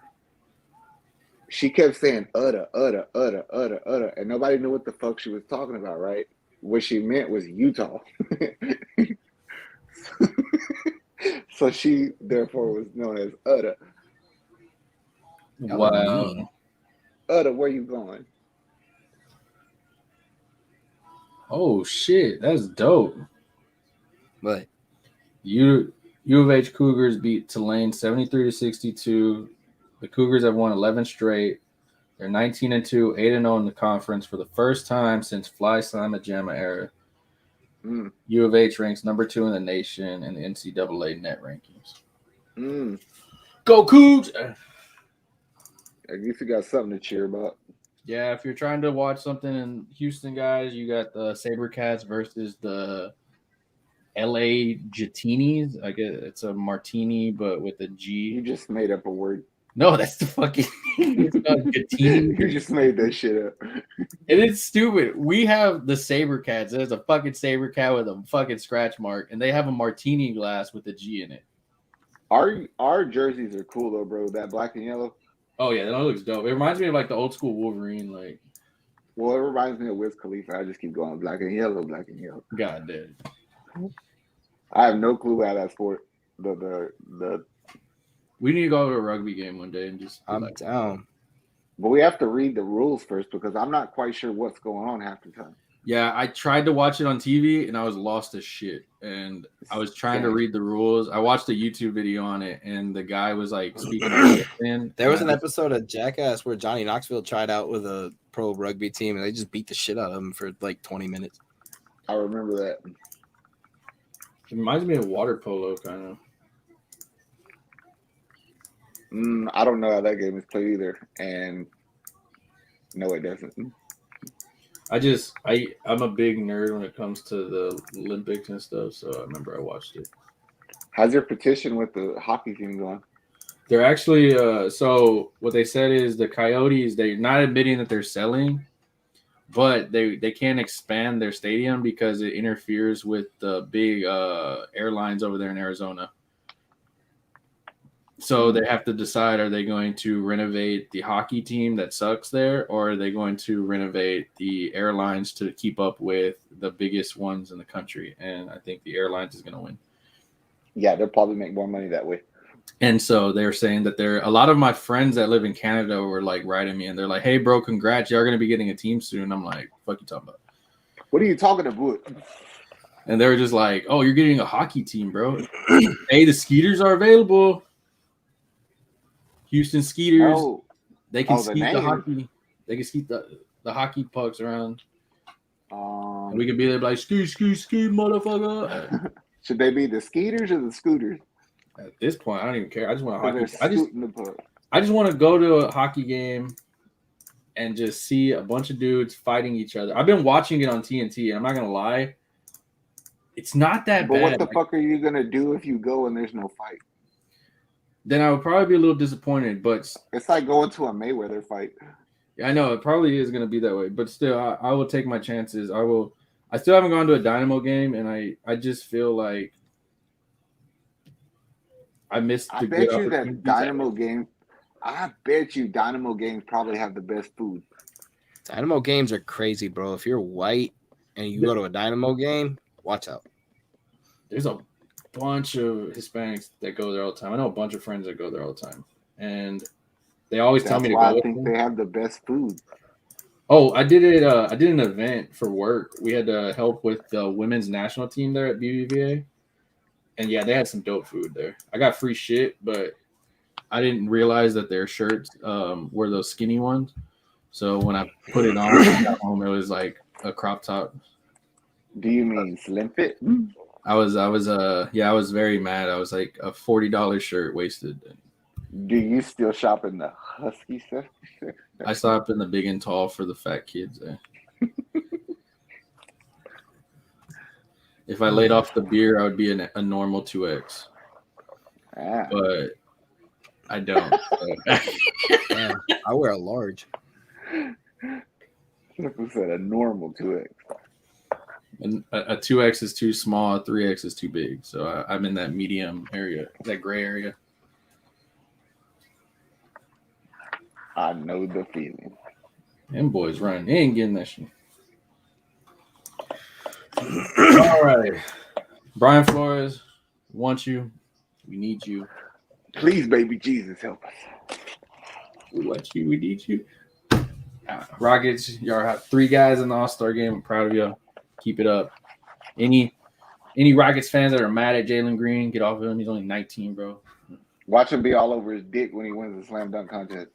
she kept saying udda, and nobody knew what the fuck she was talking about, right? What she meant was Utah. So she therefore was known as Udda. Wow. Udda, where you going? Oh shit, that's dope. But U of H Cougars beat Tulane 73-62. The Cougars have won 11 straight. They're 19-2, 8-0 in the conference for the first time since Fly Slamma Jamma era. U of H ranks number 2 in the nation in the NCAA net rankings. Go Cougs! I guess you got something to cheer about. Yeah, if you're trying to watch something in Houston, guys, you got the SaberCats versus the LA Jatinis. I guess it's a martini, but with a G. You just made up a word. No, that's the fucking. It's called Jatini. You just made that shit up. It is stupid. We have the SaberCats. There's a fucking SaberCat with a fucking scratch mark, and they have a martini glass with a G in it. Our jerseys are cool though, bro. That black and yellow. Oh yeah, that looks dope. It reminds me of like the old school Wolverine, like. Well, it reminds me of Wiz Khalifa. I just keep going black and yellow, black and yellow. God damn. I have no clue how that's for the. We need to go to a rugby game one day and just. I'm down. But we have to read the rules first because I'm not quite sure what's going on half the time. Yeah, I tried to watch it on TV and I was lost as shit. And I was trying to read the rules. I watched a YouTube video on it and the guy was like speaking. There was an episode of Jackass where Johnny Knoxville tried out with a pro rugby team and they just beat the shit out of him for like 20 minutes. I remember that. It reminds me of water polo, kind of. I don't know how that game is played either, and no, it doesn't. I'm a big nerd when it comes to the Olympics and stuff, so I remember I watched it. How's your petition with the hockey team going? They're actually so what they said is the Coyotes, they're not admitting that they're selling, but they can't expand their stadium because it interferes with the big airlines over there in Arizona. So they have to decide, are they going to renovate the hockey team that sucks there, or are they going to renovate the airlines to keep up with the biggest ones in the country? And I think the airlines is going to win. Yeah, they'll probably make more money that way. And so they're saying that a lot of my friends that live in Canada were like writing me and they're like, hey, bro, congrats. You're going to be getting a team soon. I'm like, fuck you talking about? What are you talking about? And they were just like, oh, you're getting a hockey team, bro. Hey, the Skeeters are available. Houston Skeeters. Oh, they can skeet the hockey. They can skeet the hockey pucks around. And we can be there like, ski, motherfucker. Should they be the Skeeters or the Scooters? At this point, I don't even care. I just want a hockey. I just want to go to a hockey game and just see a bunch of dudes fighting each other. I've been watching it on TNT, and I'm not gonna lie, it's not that bad. But what the fuck are you gonna do if you go and there's no fight? Then I would probably be a little disappointed. But it's like going to a Mayweather fight. Yeah, I know it probably is gonna be that way. But still, I will take my chances. I still haven't gone to a Dynamo game, and I just feel like I missed. I bet you that Dynamo game. I bet you Dynamo games probably have the best food. Dynamo games are crazy, bro. If you're white and you go to a Dynamo game, watch out. There's a bunch of Hispanics that go there all the time. I know a bunch of friends that go there all the time, and they always tell me to go. I think they have the best food. Oh, I did it. I did an event for work. We had to help with the women's national team there at BBVA. And yeah, they had some dope food there. I got free shit, but I didn't realize that their shirts were those skinny ones. So when I put it on at home, it was like a crop top. Do you mean slim fit? I was very mad. I was like a $40 shirt wasted. Do you still shop in the Husky stuff? I stopped in the big and tall for the fat kids there. If I laid off the beer, I would be a normal 2X. But I don't. Damn, I wear a large. Who said a normal 2X? And a 2X is too small, a 3X is too big. So I'm in that medium area, that gray area. I know the feeling. Them boys running. They ain't getting that shit. All right. Brian Flores, we want you. We need you. Please, baby Jesus, help us. We want you. We need you. Rockets, y'all have 3 guys in the All-Star game. I'm proud of you. Keep it up. Any Rockets fans that are mad at Jalen Green, get off of him. He's only 19, bro. Watch him be all over his dick when he wins the slam dunk contest.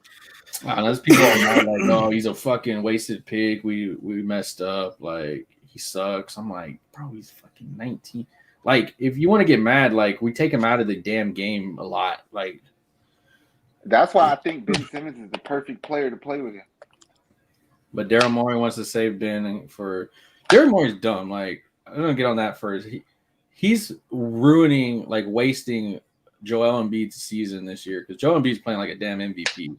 Those people are not like, oh, he's a fucking wasted pig. We messed up. Like, he sucks. I'm like, bro, he's fucking 19. Like, if you want to get mad, like, we take him out of the damn game a lot. Like, that's why I think Ben Simmons is the perfect player to play with him. But Daryl Morey wants to save Ben for Daryl Morey's dumb. Like, I'm gonna get on that first. He's ruining, like, wasting Joel Embiid's season this year because Joel Embiid's playing like a damn MVP.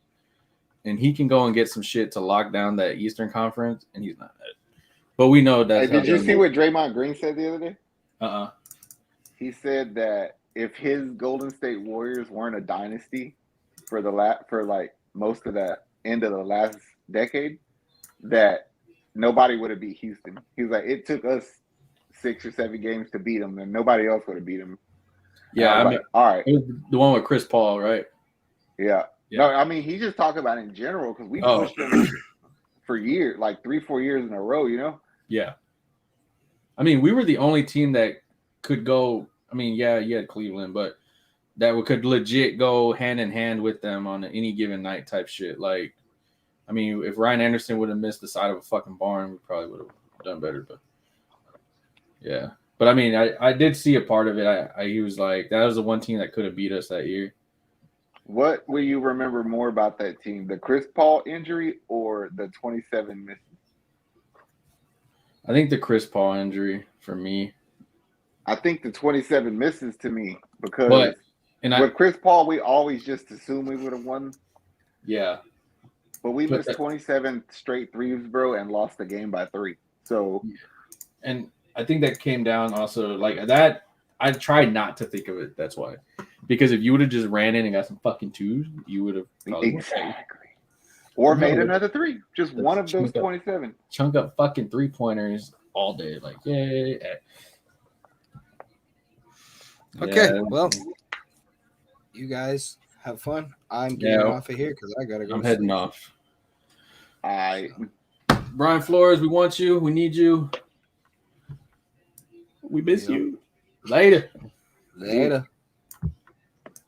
And he can go and get some shit to lock down that Eastern Conference, and he's not. But we know that. Hey, did you see what Draymond Green said the other day? He said that if his Golden State Warriors weren't a dynasty for like most of that end of the last decade, that nobody would have beat Houston. He was like, it took us 6 or 7 games to beat them, and nobody else would have beat them. Yeah, I mean, like, all right, it was the one with Chris Paul, right? Yeah. No, I mean, he just talking about it in general because we pushed them for years, like 3-4 years in a row, you know? Yeah. I mean, we were the only team that could go. I mean, yeah, you had Cleveland, but that could legit go hand in hand with them on any given night type shit. Like, I mean, if Ryan Anderson would have missed the side of a fucking barn, we probably would have done better. But yeah. But I mean, I did see a part of it. He was like, that was the one team that could have beat us that year. What will you remember more about that team, the Chris Paul injury or the 27 misses? I think the Chris Paul injury for me. I think the 27 misses to me because with Chris Paul, we always just assume we would have won. Yeah. But we missed 27 straight threes, bro, and lost the game by 3. So, and I think that came down also like that. I tried not to think of it. That's why. Because if you would have just ran in and got some fucking 2s, you would have exactly. Or made another 3. Just one of those 27. Chunk up fucking 3-pointers all day. Like, yay. Okay, well, you guys have fun. I'm getting off of here because I got to go. I'm heading off. Brian Flores, we want you. We need you. We miss you. Later.